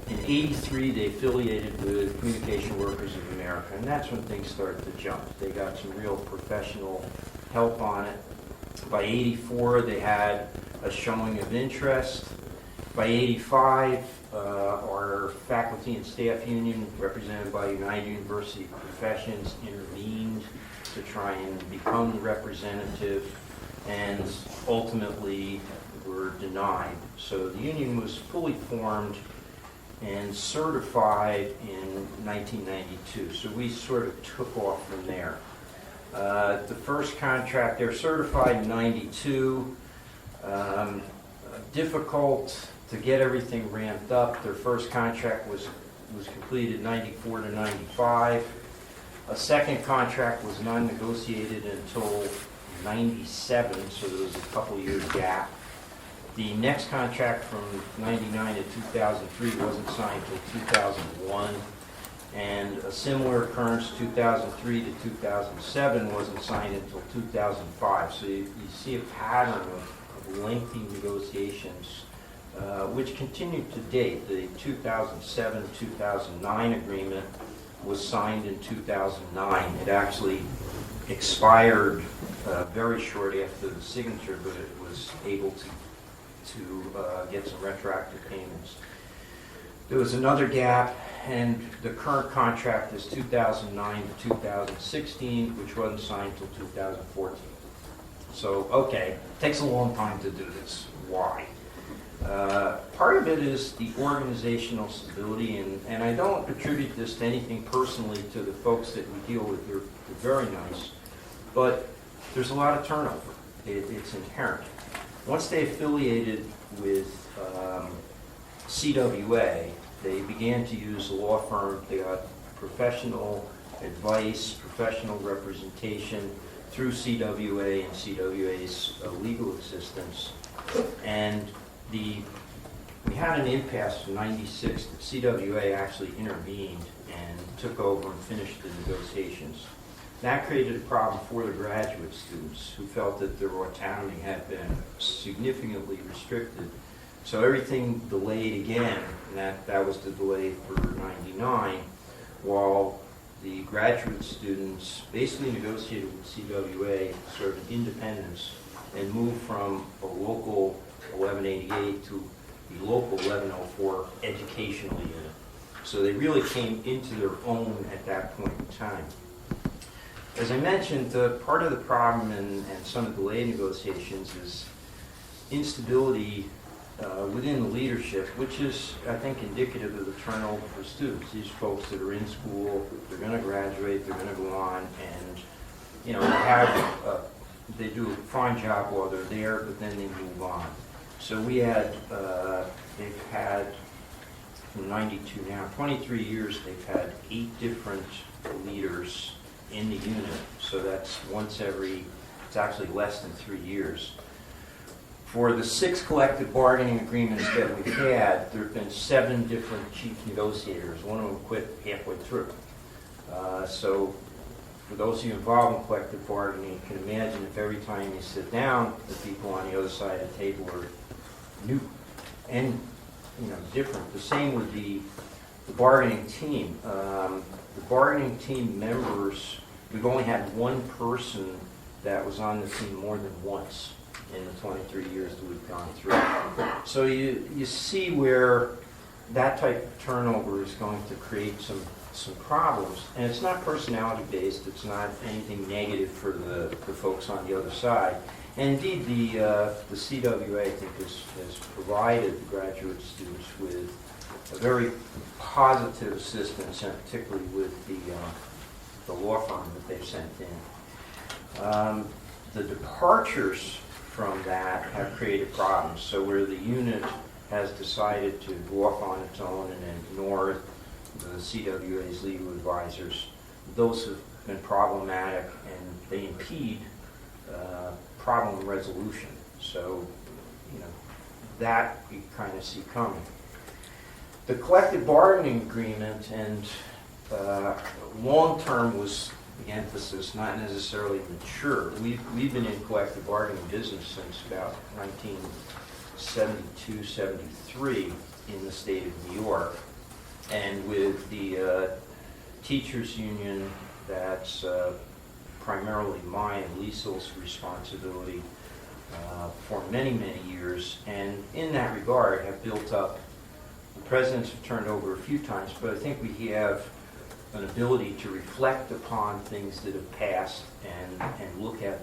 In '83, they affiliated with Communication Workers of America, and that's when things started to jump. They got some real professional help on it. By '84, they had a showing of interest. By '85, our faculty and staff union, represented by United University Professions, intervened to try and become the representative, and ultimately were denied. So the union was fully formed and certified in 1992. So we sort of took off from there. The first contract, they were certified in 92. Difficult to get everything ramped up. Their first contract was completed 94 to 95. A second contract was non-negotiated until 97, so there was a couple years gap. The next contract from 99 to 2003 wasn't signed until 2001, and a similar occurrence 2003 to 2007 wasn't signed until 2005. So you see a pattern of lengthy negotiations, which continued to date. The 2007-2009 agreement was signed in 2009. It actually expired very short after the signature, but it was able to get some retroactive payments. There was another gap, and the current contract is 2009 to 2016, which wasn't signed until 2014. So, okay, it takes a long time to do this. Why? Part of it is the organizational stability, and I don't attribute this to anything personally to the folks that we deal with. They're very nice, but there's a lot of turnover. It's inherent. Once they affiliated with CWA, they began to use a law firm. They got professional advice, professional representation through CWA and CWA's legal assistance. And we had an impasse in 96 that CWA actually intervened and took over and finished the negotiations. That created a problem for the graduate students who felt that their autonomy had been significantly restricted. So everything delayed again, and that was the delay for 99, while the graduate students basically negotiated with CWA sort of independence and moved from a local 1188 to the local 1104 educational unit. So they really came into their own at that point in time. As I mentioned, part of the problem and some of the delay negotiations is instability within the leadership, which is, I think, indicative of the turnover for students. These folks that are in school, they're going to graduate, they're going to go on, and they do a fine job while they're there, but then they move on. So they've had from 92 now, 23 years, they've had 8 different leaders in the unit. So that's it's actually less than 3 years. For the 6 collective bargaining agreements that we've had, there have been 7 different chief negotiators. One of them quit halfway through. So for those of you involved in collective bargaining, you can imagine if every time you sit down, the people on the other side of the table are new and different. The same with the bargaining team. The bargaining team members, we've only had one person that was on the team more than once in the 23 years that we've gone through. So you see where that type of turnover is going to create some problems. And it's not personality based, it's not anything negative for the folks on the other side. And indeed, the CWA, I think, has provided the graduate students with a very positive assistance, and particularly with the law firm that they've sent in. The departures from that have created problems. So where the unit has decided to go off on its own and ignore the CWA's legal advisors, those have been problematic, and they impede problem resolution. So, that you kind of see coming. The collective bargaining agreement and long-term was the emphasis, not necessarily mature. We've been in collective bargaining business since about 1972, 73 in the state of New York. And with the teachers union, that's primarily mine and Liesel's responsibility for many, many years. And in that regard, have built up, the presidents have turned over a few times, but I think we have an ability to reflect upon things that have passed and look at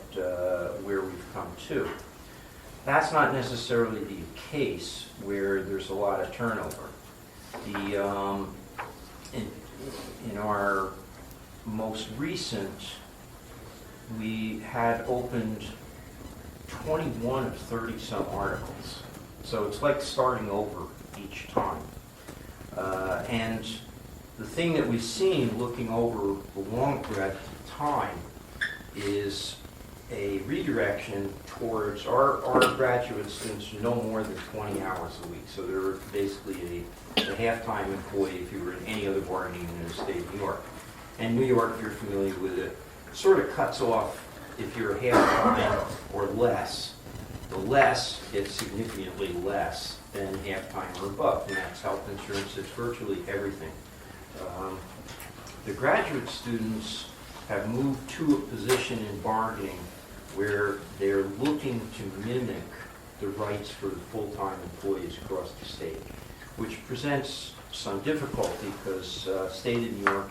where we've come to. That's not necessarily the case where there's a lot of turnover. In our most recent, we had opened 21 of 30 some articles. So it's like starting over each time. And the thing that we've seen looking over the long breadth of time is a redirection towards our graduate students are no more than 20 hours a week. So they're basically a half-time employee if you were in any other bargaining unit in the state of New York. And New York, if you're familiar with it, sort of cuts off if you're half-time or less. The less gets significantly less than half-time or above, and that's health insurance, it's virtually everything. The graduate students have moved to a position in bargaining where they're looking to mimic the rights for the full-time employees across the state, which presents some difficulty because state of New York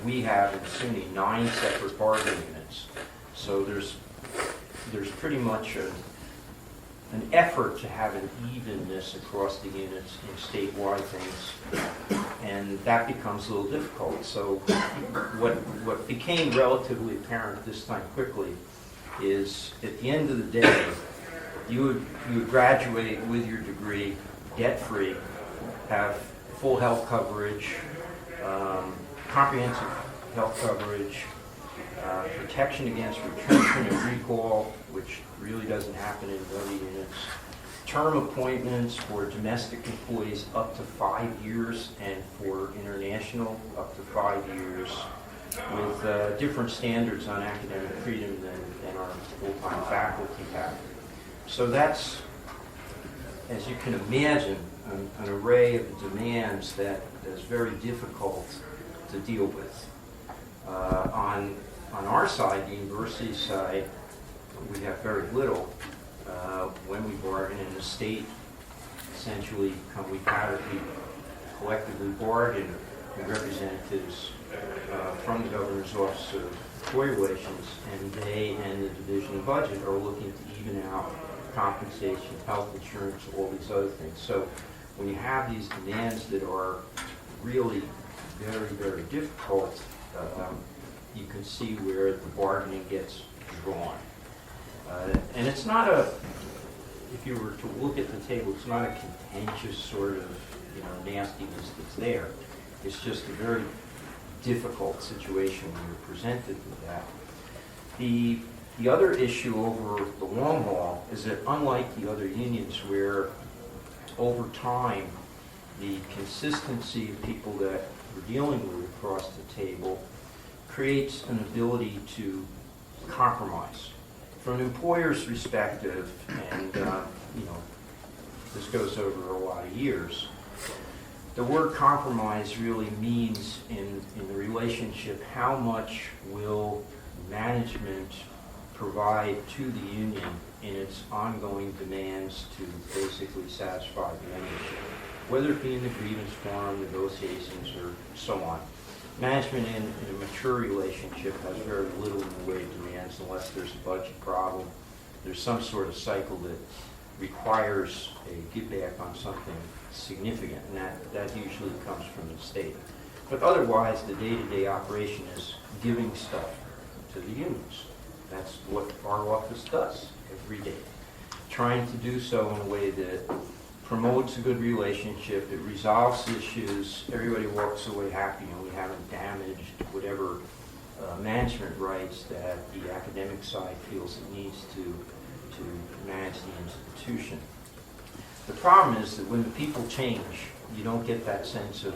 we have in SUNY 9 separate bargaining units. So there's pretty much an effort to have an evenness across the units in statewide things, and that becomes a little difficult. So what became relatively apparent this time quickly is at the end of the day, you would graduate with your degree debt-free, have full health coverage, comprehensive health coverage, protection against retrenchment and recall, which really doesn't happen in other units, term appointments for domestic employees up to 5 years and for international up to 5 years, with different standards on academic freedom than our full-time faculty have. So that's, as you can imagine, an array of demands that is very difficult to deal with. On our side, the university side, we have very little. When we bargain in the state, essentially, we collectively bargain with representatives from the governor's office of employee relations, and they and the division of budget are looking to even out compensation, health insurance, all these other things. So when you have these demands that are really very, very difficult, you can see where the bargaining gets drawn. And it's not if you were to look at the table, it's not a contentious sort of, nastiness that's there. It's just a very difficult situation when you're presented with that. The other issue over the long haul is that unlike the other unions where over time the consistency of people that we're dealing with across the table creates an ability to compromise. From an employer's perspective, and this goes over a lot of years, the word compromise really means in the relationship how much will management provide to the union in its ongoing demands to basically satisfy the membership, whether it be in the grievance forum, negotiations, or so on. Management in a mature relationship has very little in the way of demands unless there's a budget problem. There's some sort of cycle that requires a give back on something significant, and that usually comes from the state. But otherwise, the day-to-day operation is giving stuff to the unions. That's what our office does every day. Trying to do so in a way that promotes a good relationship, it resolves issues, everybody walks away happy, and we haven't damaged whatever management rights that the academic side feels it needs to manage the institution. The problem is that when the people change, you don't get that sense of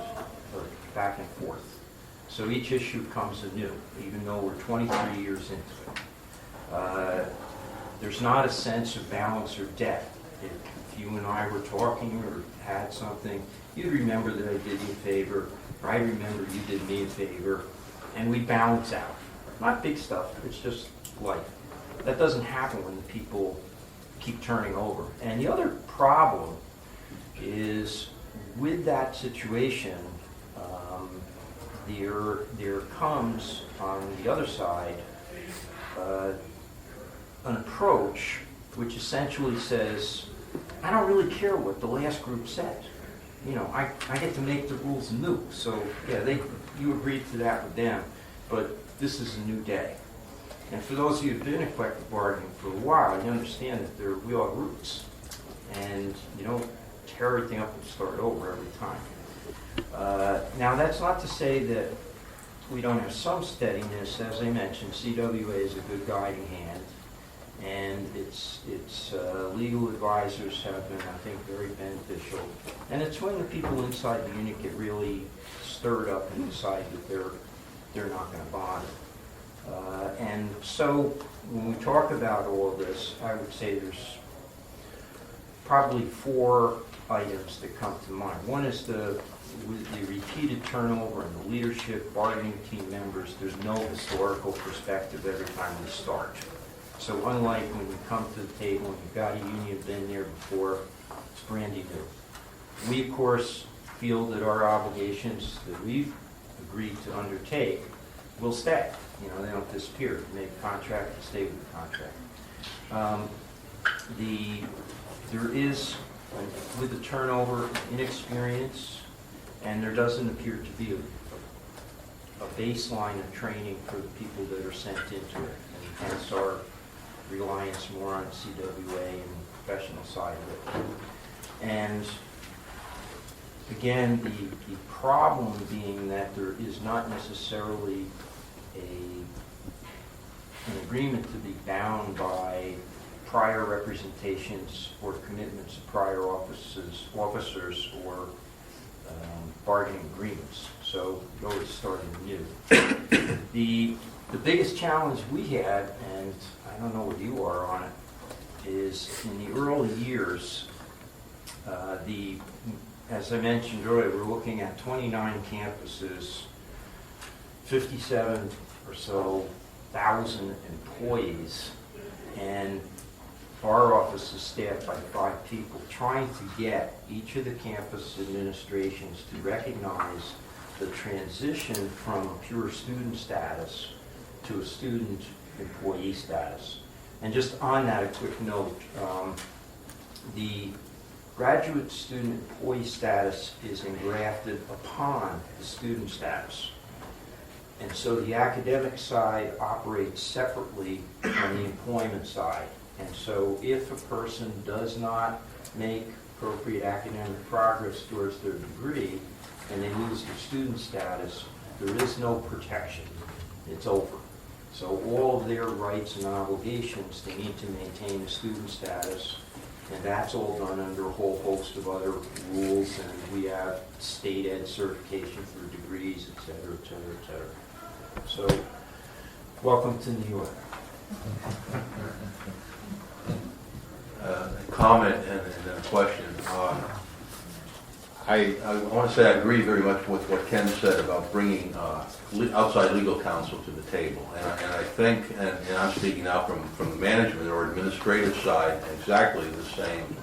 back and forth. So each issue comes anew, even though we're 23 years into it. There's not a sense of balance or depth. If you and I were talking or had something, you'd remember that I did you a favor, or I remember you did me a favor, and we balance out. Not big stuff, it's just life. That doesn't happen when the people keep turning over. And the other problem is with that situation, there comes on the other side an approach which essentially says, I don't really care what the last group said. I get to make the rules new. So yeah, you agreed to that with them, but this is a new day. And for those of you who've been in collective bargaining for a while, you understand that we all have roots, and you don't tear everything up and start over every time. Now that's not to say that we don't have some steadiness. As I mentioned, CWA is a good guiding hand, and its legal advisors have been, I think, very beneficial. And it's when the people inside the unit get really stirred up and decide that they're not going to bother. And so when we talk about all of this, I would say there's probably 4 items that come to mind. One is with the repeated turnover in the leadership, bargaining team members, there's no historical perspective every time we start. So unlike when you come to the table and you've got a union been there before, it's brandy new. We, of course, feel that our obligations that we've agreed to undertake will stay. They don't disappear. You make a contract, you stay with the contract. There is, with the turnover, inexperience, and there doesn't appear to be a baseline of training for the people that are sent into it, and hence our reliance more on CWA and the professional side of it. And again, the problem being that there is not necessarily an agreement to be bound by prior representations or commitments of prior officers or bargaining agreements. So you're always starting new. The biggest challenge we had, and I don't know what you are on it, is in the early years, as I mentioned earlier, we're looking at 29 campuses, 57 or so thousand employees, and our office is staffed by 5 people, trying to get each of the campus administrations to recognize the transition from a pure student status to a student employee status. And just on that, a quick note, the graduate student employee status is engrafted upon the student status. And so the academic side operates separately from the employment side. And so if a person does not make appropriate academic progress towards their degree and they lose their student status, there is no protection. It's over. So all of their rights and obligations, they need to maintain a student status, and that's all done under a whole host of other rules, and we have state ed certification for degrees, et cetera, et cetera, et cetera. So, welcome to New York. A comment and a question. I want to say I agree very much with what Ken said about bringing outside legal counsel to the table. And I think, and I'm speaking now from the management or administrative side, exactly the same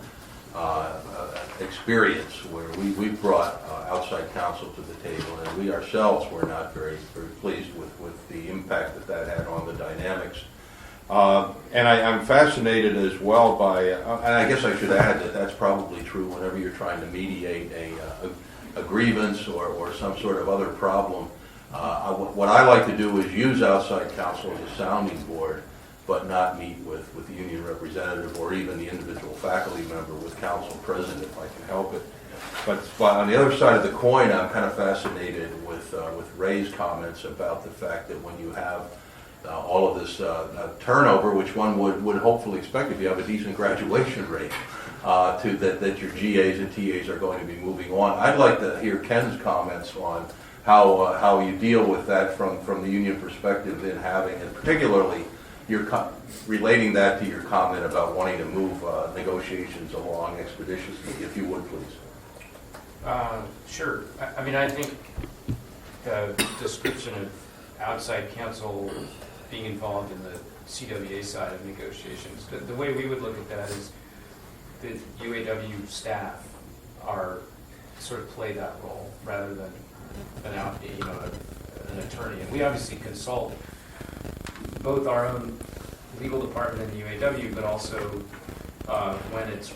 experience where we brought outside counsel to the table, and we ourselves were not very pleased with the impact that had on the dynamics. And I'm fascinated as well by, and I guess I should add that that's probably true whenever you're trying to mediate a grievance or some sort of other problem. What I like to do is use outside counsel as a sounding board, but not meet with the union representative or even the individual faculty member with counsel present if I can help it. But on the other side of the coin, I'm kind of fascinated with Ray's comments about the fact that when you have all of this turnover, which one would hopefully expect if you have a decent graduation rate, that your GAs and TAs are going to be moving on. I'd like to hear Ken's comments on how you deal with that from the union perspective in having, and particularly relating that to your comment about wanting to move negotiations along expeditiously, if you would, please. Sure. I mean, I think the description of outside counsel being involved in the CWA side of negotiations, the way we would look at that is the UAW staff are sort of play that role rather than an attorney. And we obviously consult both our own legal department in the UAW, but also when it's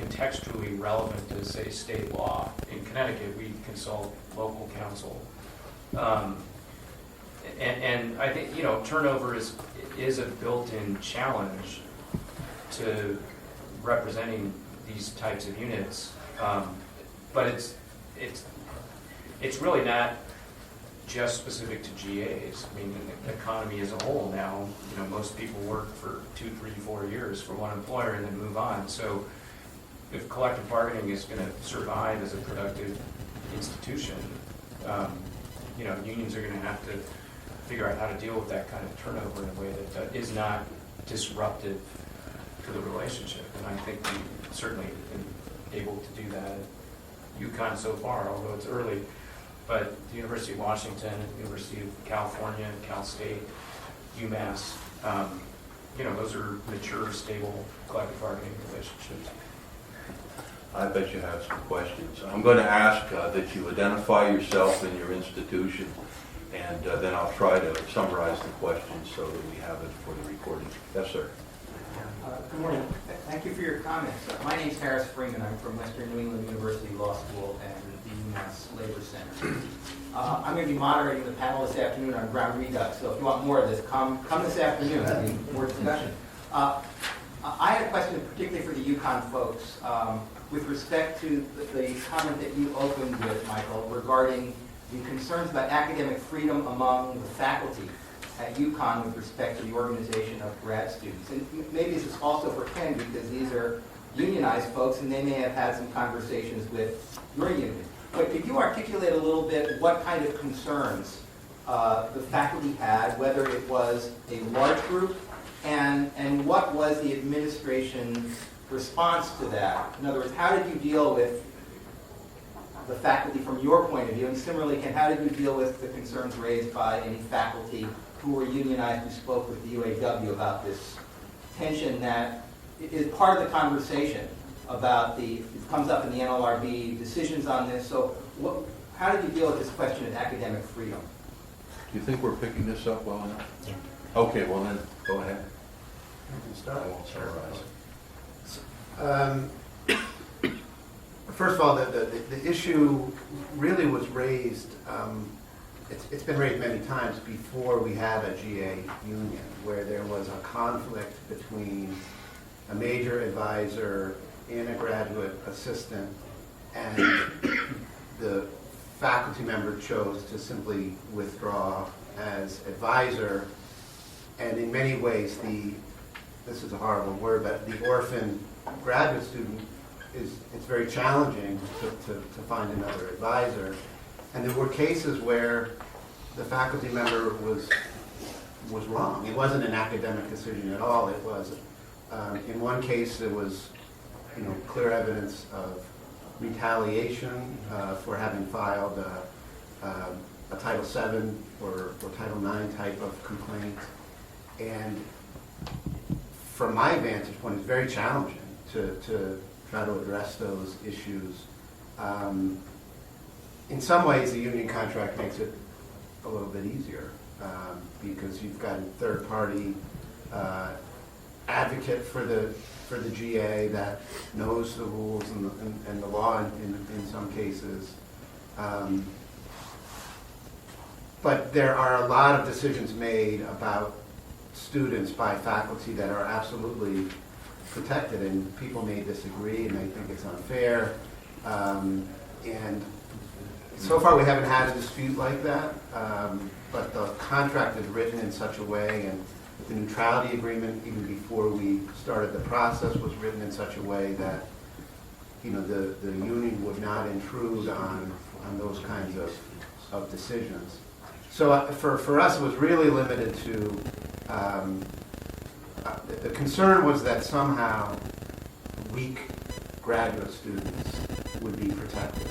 contextually relevant to, say, state law. In Connecticut, we consult local counsel. And I think, turnover is a built-in challenge to representing these types of units. But it's really not just specific to GAs. I mean, the economy as a whole now, most people work for 2, 3, 4 years for one employer and then move on. So if collective bargaining is going to survive as a productive institution, unions are going to have to figure out how to deal with that kind of turnover in a way that is not disruptive to the relationship. And I think we certainly been able to do that at UConn so far, although it's early. But the University of Washington, University of California, Cal State, UMass, those are mature, stable collective bargaining relationships. I bet you have some questions. I'm going to ask that you identify yourself and your institution, and then I'll try to summarize the questions so that we have it for the recording. Yes, sir. Good morning. Thank you for your comments. My name is Harris Freeman. I'm from Western New England University Law School and the UMass Labor Center. I'm going to be moderating the panel this afternoon on ground redux, so if you want more of this, come this afternoon. There'll be more discussion. I had a question particularly for the UConn folks with respect to the comment that you opened with, Michael, regarding the concerns about academic freedom among the faculty at UConn with respect to the organization of grad students. And maybe this is also for Ken, because these are unionized folks and they may have had some conversations with your union. But could you articulate a little bit what kind of concerns the faculty had, whether it was a large group, and what was the administration's response to that? In other words, how did you deal with the faculty from your point of view? And similarly, Ken, how did you deal with the concerns raised by any faculty who were unionized who spoke with the UAW about this tension that is part of the conversation about it comes up in the NLRB, decisions on this. So how did you deal with this question of academic freedom? Do you think we're picking this up well enough? Yeah. Okay, well then, go ahead. I won't summarize it. First of all, the issue really was raised, it's been raised many times before we had a GA union, where there was a conflict between a major advisor and a graduate assistant, and the faculty member chose to simply withdraw as advisor, and in many ways this is a horrible word, but the orphan graduate student it's very challenging to find another advisor. And there were cases where the faculty member was wrong. It wasn't an academic decision at all. It was, in one case, there was clear evidence of retaliation for having filed a Title VII or Title IX type of complaint. And from my vantage point, it's very challenging to try to address those issues. In some ways, the union contract makes it a little bit easier because you've got a third-party advocate for the GA that knows the rules and the law in some cases. But there are a lot of decisions made about students by faculty that are absolutely protected, and people may disagree and they think it's unfair. And so far we haven't had a dispute like that, but the contract is written in such a way, and the neutrality agreement, even before we started the process, was written in such a way that the union would not intrude on those kinds of decisions. So for us, it was really limited to the concern was that somehow weak graduate students would be protected.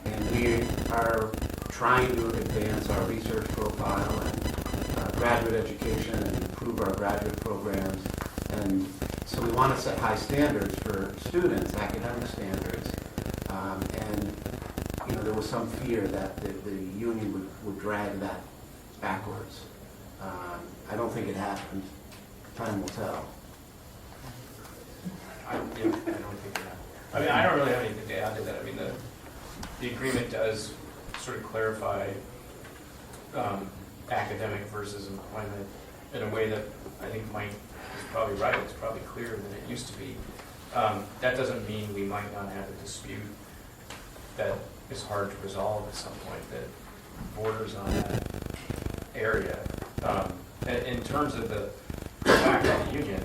And we are trying to advance our research profile and graduate education and improve our graduate programs. And so we want to set high standards for students, academic standards. And there was some fear that the union would drag that backwards. I don't think it happened. Time will tell. I don't think that. I mean, I don't really have anything to add to that. I mean, the agreement does sort of clarify academic versus employment in a way that I think Mike is probably right. It's probably clearer than it used to be. That doesn't mean we might not have a dispute that is hard to resolve at some point that borders on that area. In terms of the fact of the union,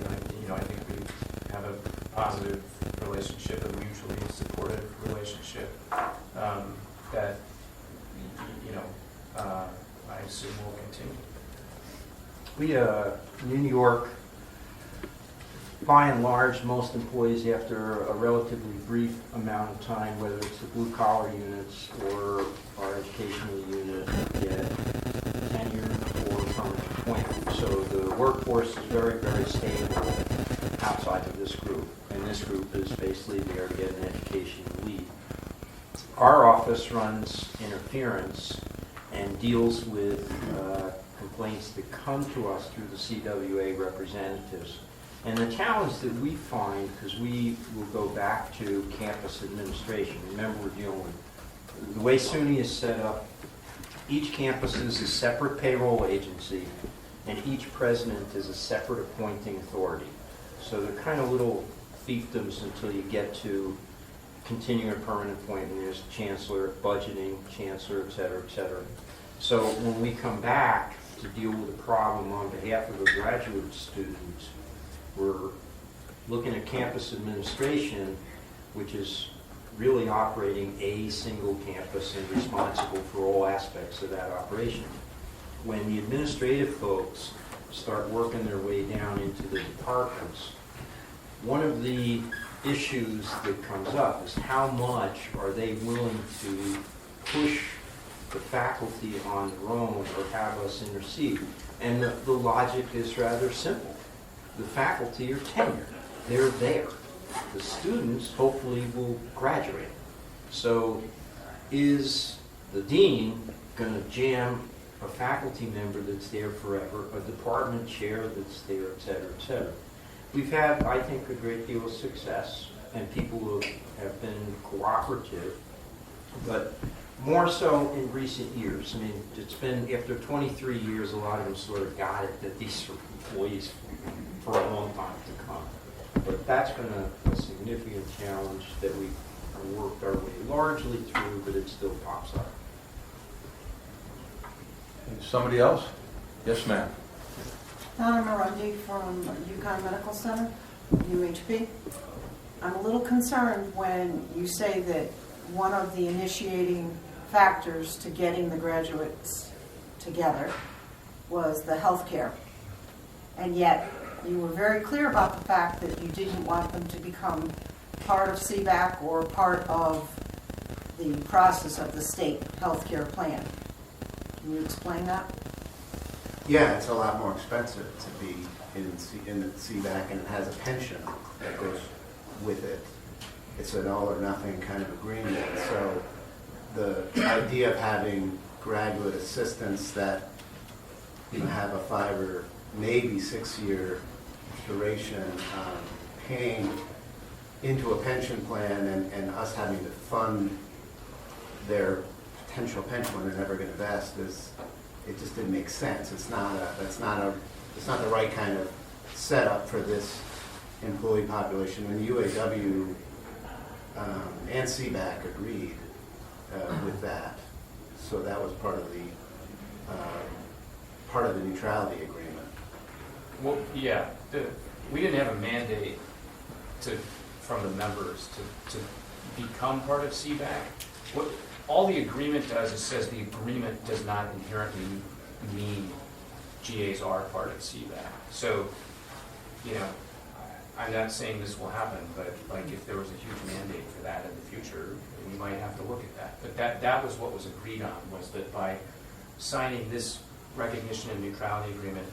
I think we have a positive relationship, a mutually supportive relationship that I assume will continue. We, New York, by and large, most employees, after a relatively brief amount of time, whether it's the blue-collar units or our educational unit, get tenure or permanent appointment. So the workforce is very, very stable outside of this group. And this group is basically there to get an education and lead. Our office runs interference and deals with complaints that come to us through the CWA representatives. And the challenge that we find, because we will go back to campus administration, remember we're dealing with, the way SUNY is set up, each campus is a separate payroll agency, and each president is a separate appointing authority. So they're kind of little fiefdoms until you get to continuing permanent appointment. There's Chancellor, budgeting, Chancellor, et cetera, et cetera. So when we come back to deal with a problem on behalf of the graduate students, we're looking at campus administration, which is really operating a single campus and responsible for all aspects of that operation. When the administrative folks start working their way down into the departments, one of the issues that comes up is how much are they willing to push the faculty on their own or have us intercede. And the logic is rather simple. The faculty are tenured. They're there. The students hopefully will graduate. So is the dean going to jam a faculty member that's there forever, a department chair that's there, et cetera, et cetera? We've had, I think, a great deal of success, and people have been cooperative, but more so in recent years. I mean, it's been, after 23 years, a lot of them sort of got it that these are employees for a long time to come. But that's been a significant challenge that we've worked our way largely through, but it still pops up. Somebody else? Yes, ma'am. Donna Marundi from Yukon Medical Center, UHB. I'm a little concerned when you say that one of the initiating factors to getting the graduates together was the health care. And yet you were very clear about the fact that you didn't want them to become part of CBAC or part of the process of the state health care plan. Can you explain that? Yeah, it's a lot more expensive to be in the CBAC, and it has a pension that goes with it. It's an all or nothing kind of agreement. So the idea of having graduate assistants that have a 5 or maybe 6 year duration, paying into a pension plan and us having to fund their potential pension when they're never going to vest it just didn't make sense. It's not the right kind of setup for this employee population. And the UAW and CBAC agreed with that, so that was part of the neutrality agreement. Well, yeah, we didn't have a mandate from the members to become part of CBAC. All the agreement does is says the agreement does not inherently mean GAs are part of CBAC. So, I'm not saying this will happen, but like if there was a huge mandate for that in the future, we might have to look at that. But that was what was agreed on, was that by signing this recognition and neutrality agreement,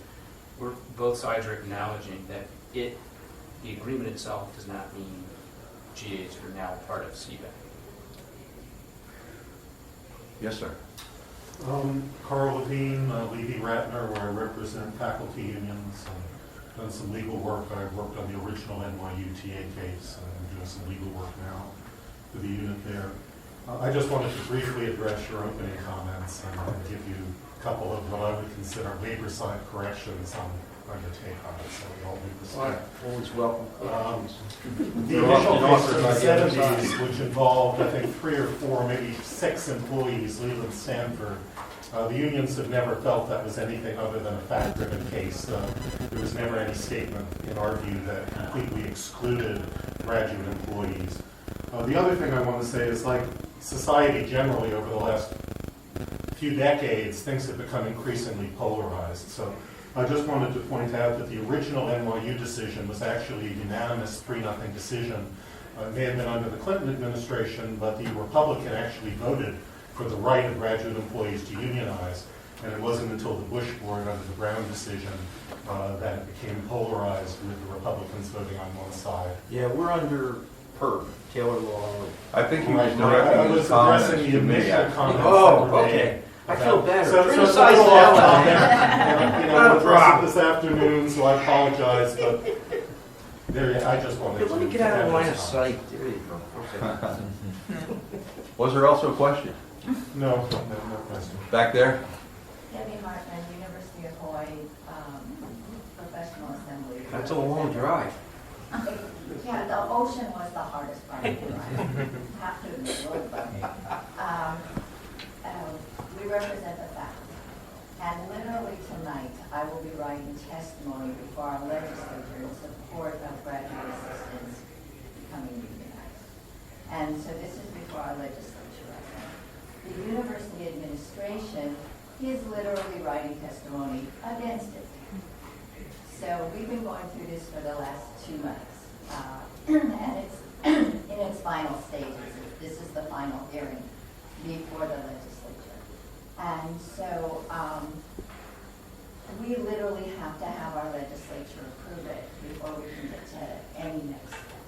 both sides are acknowledging that the agreement itself does not mean GAs are now part of CBAC. Yes, sir. Carl Levine, Levy Ratner, where I represent faculty unions done some legal work. I worked on the original NYU TA case, and I'm doing some legal work now for the unit there. I just wanted to briefly address your opening comments and give you a couple of what I would consider labor side corrections on your take on it, so we all do respect. Always welcome. The initial case in the 70s, which involved, I think, 3 or 4, maybe 6 employees, Leland Stanford, the unions have never felt that was anything other than a fact-driven case. There was never any statement, in our view, that completely excluded graduate employees. The other thing I want to say is, like society generally over the last few decades, things have become increasingly polarized. So I just wanted to point out that the original NYU decision was actually a unanimous 3-0 decision. It may have been under the Clinton administration, but the Republican actually voted for the right of graduate employees to unionize. And it wasn't until the Bush board under the Brown decision that it became polarized with the Republicans voting on one side. Yeah, we're under PERB, Taylor Law. I think he was I directing was his comments addressing the to me. initial comments. Oh, that were made okay. I about- feel better. So Criticize it's a little off topic. that. You Not a know, problem. this afternoon, so I apologize, but there, I just wanted to. Let me get out of add line of this sight. There you go. Okay. Was there also a question? No question. Back there? Debbie Hartman, University of Hawaii, Professional Assembly. That's a long drive. Yeah, the ocean was the hardest part of the ride. Have to admit, it was bumpy. We represent the fact. And literally tonight, I will be writing testimony before our legislature in support of graduate assistants becoming unionized. And so this is before our legislature right now. The university administration is literally writing testimony against it. So we've been going through this for the last 2 months. And it's in its final stages. This is the final hearing before the legislature. And so we literally have to have our legislature approve it before we can get to any next step.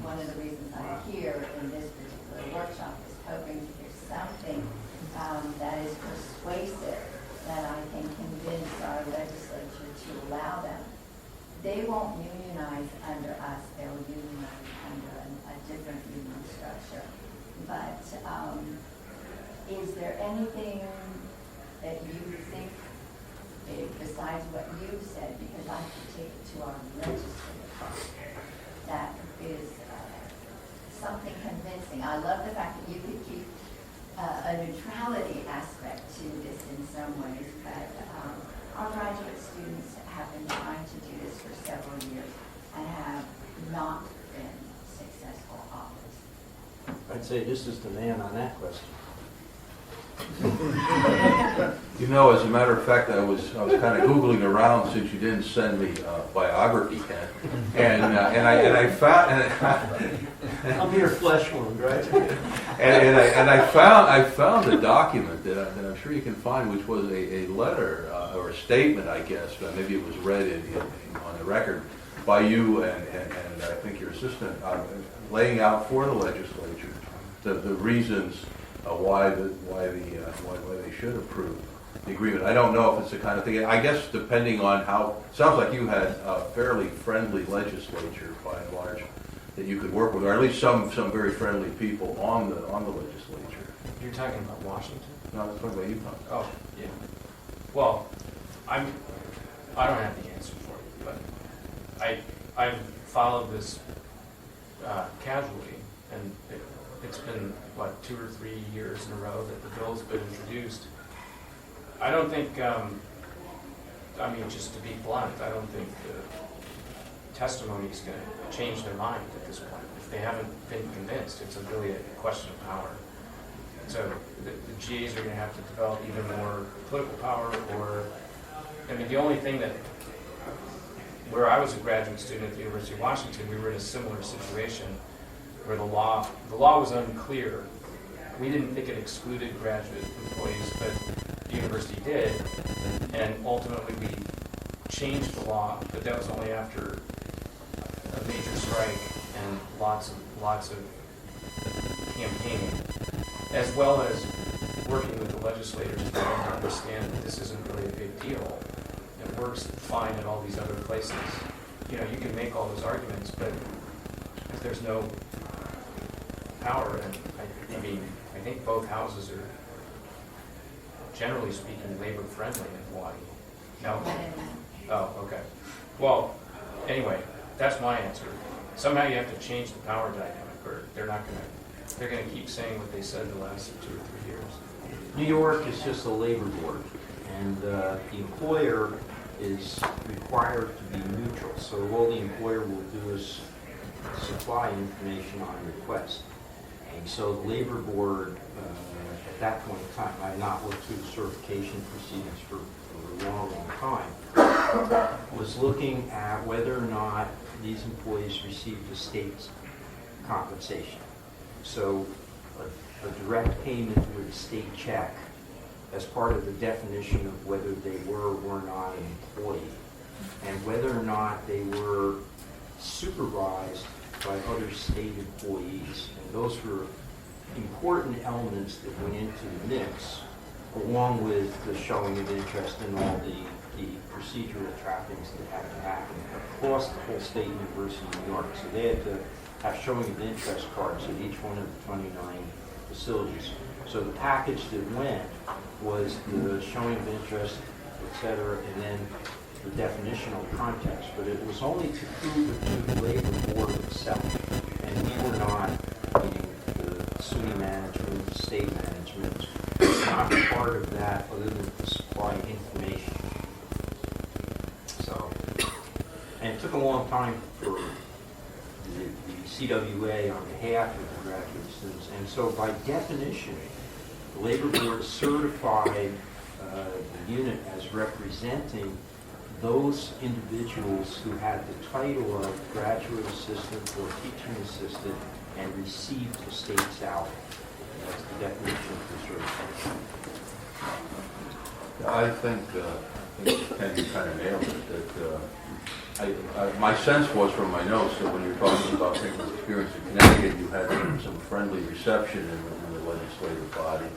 One of the reasons I'm here in this particular workshop is hoping to hear something that is persuasive that I can convince our legislature to allow them. They won't unionize under us, they'll unionize under a different union structure. But is there anything that you think, besides what you've said, because I could take it to our legislature, that is something convincing? I love the fact that you could keep a neutrality aspect to this in some ways, but our graduate students have been trying to do this for several years and have not been successful always. I'd say this is the man on that question. You know, as a matter of fact, I was kind of Googling around since you didn't send me biography, Ken. And I found... I'm here flesh wound, right? And I found a document that I'm sure you can find, which was a letter or a statement, I guess. Maybe it was read on the record by you and I think your assistant, laying out for the legislature the reasons why they should approve the agreement. I don't know if it's the kind of thing. I guess depending on how. Sounds like you had a fairly friendly legislature by and large that you could work with, or at least some very friendly people on the legislature. You're talking about Washington? No, I'm talking about Utah. Oh, yeah. Well, I don't have the answer for you, but I've followed this casually, and it's been, 2 or 3 years in a row that the bill's been introduced. I don't think, just to be blunt, I don't think the testimony is going to change their mind at this point. If they haven't been convinced, it's really a question of power. So the GAs are going to have to develop even more political power, the only thing that, where I was a graduate student at the University of Washington, we were in a similar situation where the law was unclear. We didn't think it excluded graduate employees, but the university did, and ultimately we changed the law, but that was only after a major strike and lots of campaigning, as well as working with the legislators to understand that this isn't really a big deal. it works fine at all these other places. You know, you can make all those arguments, but if there's no power, and I mean, I think both houses are, generally speaking, labor friendly in Hawaii. No? Oh, okay. Well, anyway, that's my answer. Somehow you have to change the power dynamic, or they're gonna keep saying what they said the last 2 or 3 years. New York is just a labor board, and the employer is required to be neutral. So all the employer will do is supply information on request. And so the labor board, at that point in time, I had not looked through the certification proceedings for a long, long time, was looking at whether or not these employees received a state compensation. So a direct payment with a state check as part of the definition of whether they were or were not an employee, and whether or not they were supervised by other state employees. And those were important elements that went into the mix, along with the showing of interest in all the procedural trappings that had to happen across the whole state University of New York. So they had to have showing of interest cards at each one of the 29 facilities. So the package that went was the showing of interest, et cetera, and then the definitional context. But it was only to prove it to the labor board itself. And we were not, meaning the SUNY management, the state management, was not part of that other than to supply information. So, and it took a long time for the CWA on behalf of the graduate students. And so by definition, the labor board certified the unit as representing those individuals who had the title of graduate assistant or teaching assistant and received a state salary. That's the definition of the certification. I think Ken, you kind of nailed it. That my sense was from my notes that when you're talking about people's experience in Connecticut, you had some friendly reception in the legislative body.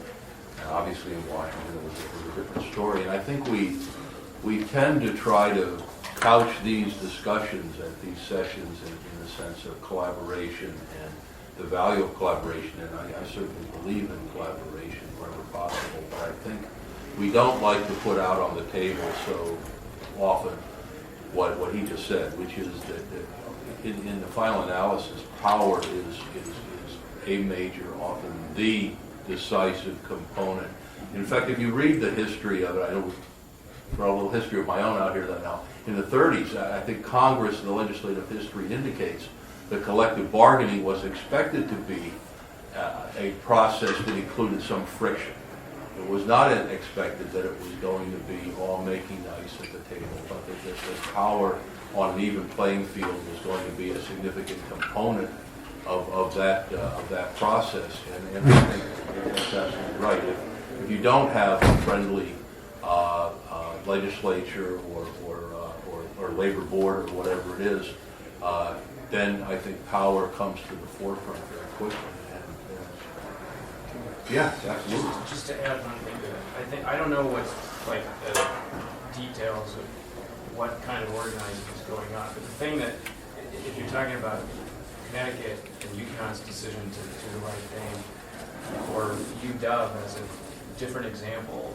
Obviously in Washington it was a different story. And I think we tend to try to couch these discussions at these sessions in the sense of collaboration and the value of collaboration. And I certainly believe in collaboration wherever possible. But I think we don't like to put out on the table so often what he just said, which is that in the final analysis, power is a major, often the decisive component. In fact, if you read the history of it, I know throw a little history of my own out here now. In the 30s, I think Congress, the legislative history indicates that collective bargaining was expected to be a process that included some friction. It was not expected that it was going to be all making nice at the table, but that the power on an even playing field was going to be a significant component of that process. And I think that's absolutely right. If you don't have a friendly legislature or labor board or whatever it is, then I think power comes to the forefront very quickly. Yes, absolutely. Just to add one thing to that, I don't know what's like the details of what kind of organizing is going on, but the thing that, if you're talking about Connecticut and UConn's decision to do the right thing, or UW as a different example,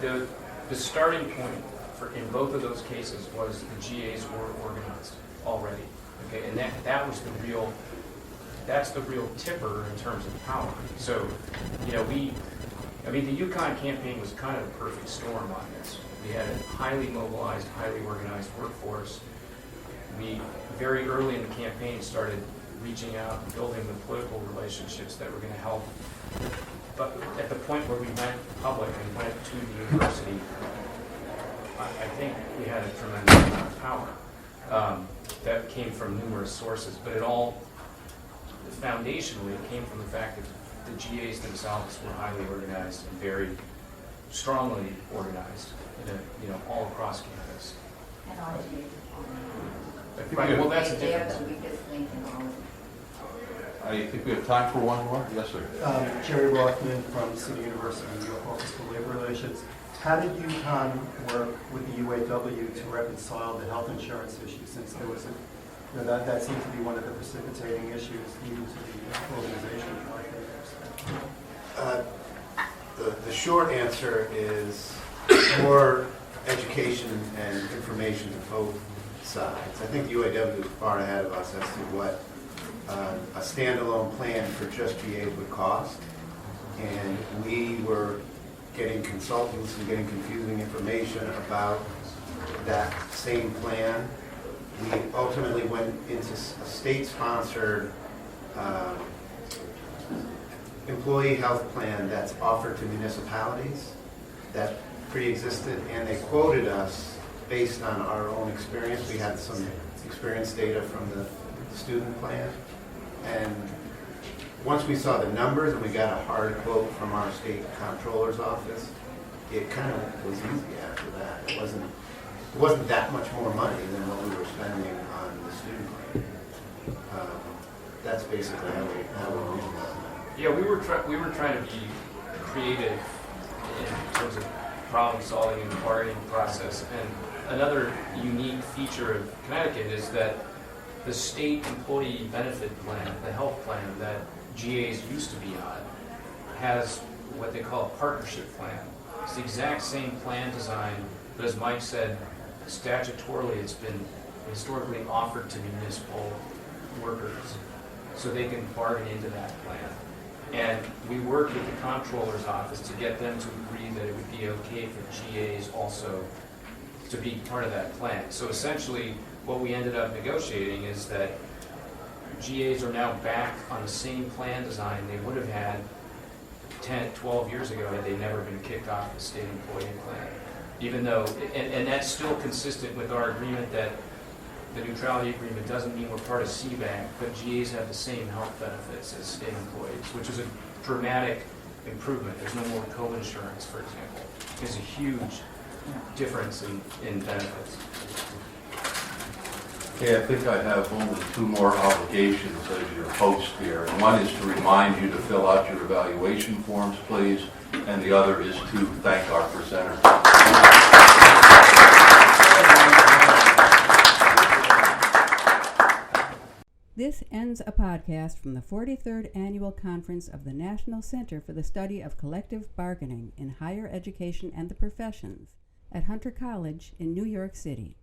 the starting point in both of those cases was the GAs were organized already, okay, and that was that's the real tipper in terms of power. So, you know, the UConn campaign was kind of a perfect storm on this. We had a highly mobilized, highly organized workforce. We, very early in the campaign, started reaching out and building the political relationships that were going to help. But at the point where we went public and went to the university, I think we had a tremendous amount of power that came from numerous sources. But it all, foundationally, it came from the fact that the GAs themselves were highly organized and very strongly organized, all across campus. And all the GAs are Right, well, that's a They're difference. the weakest link in all of it. I think we have time for one more. Yes, sir. Jerry Rothman from City University, New York Office for Labor Relations. How did UConn work with the UAW to reconcile the health insurance issue, since there was that seemed to be one of the precipitating issues leading to the organization? The short answer is more education and information to both sides. I think the UAW is far ahead of us as to what a standalone plan for just GAs would cost. And we were getting consultants and getting confusing information about that same plan. We ultimately went into a state-sponsored employee health plan that's offered to municipalities that pre-existed, and they quoted us based on our own experience. We had some experience data from the student plan, and once we saw the numbers and we got a hard quote from our state comptroller's office, it kind of was easy after that. It wasn't that much more money than what we were spending on the student plan. That's basically how we reasoned on that. Yeah, we were trying to be creative in terms of problem solving and the bargaining process. And another unique feature of Connecticut is that the state employee benefit plan, the health plan that GAs used to be on, has what they call a partnership plan. It's the exact same plan design, but as Mike said, statutorily it's been historically offered to municipal workers so they can bargain into that plan. And we worked with the comptroller's office to get them to agree that it would be okay for GAs also to be part of that plan. So essentially, what we ended up negotiating is that GAs are now back on the same plan design they would have had 10, 12 years ago had they never been kicked off the state employee plan. Even though, and that's still consistent with our agreement that the neutrality agreement doesn't mean we're part of CBAC, but GAs have the same health benefits as state employees, which is a dramatic improvement. There's no more co-insurance, for example. There's a huge difference in benefits. Okay, I think I have only two more obligations as your host here. And one is to remind you to fill out your evaluation forms, please, and the other is to thank our presenter. This ends a podcast from the 43rd Annual Conference of the National Center for the Study of Collective Bargaining in Higher Education and the Professions at Hunter College in New York City.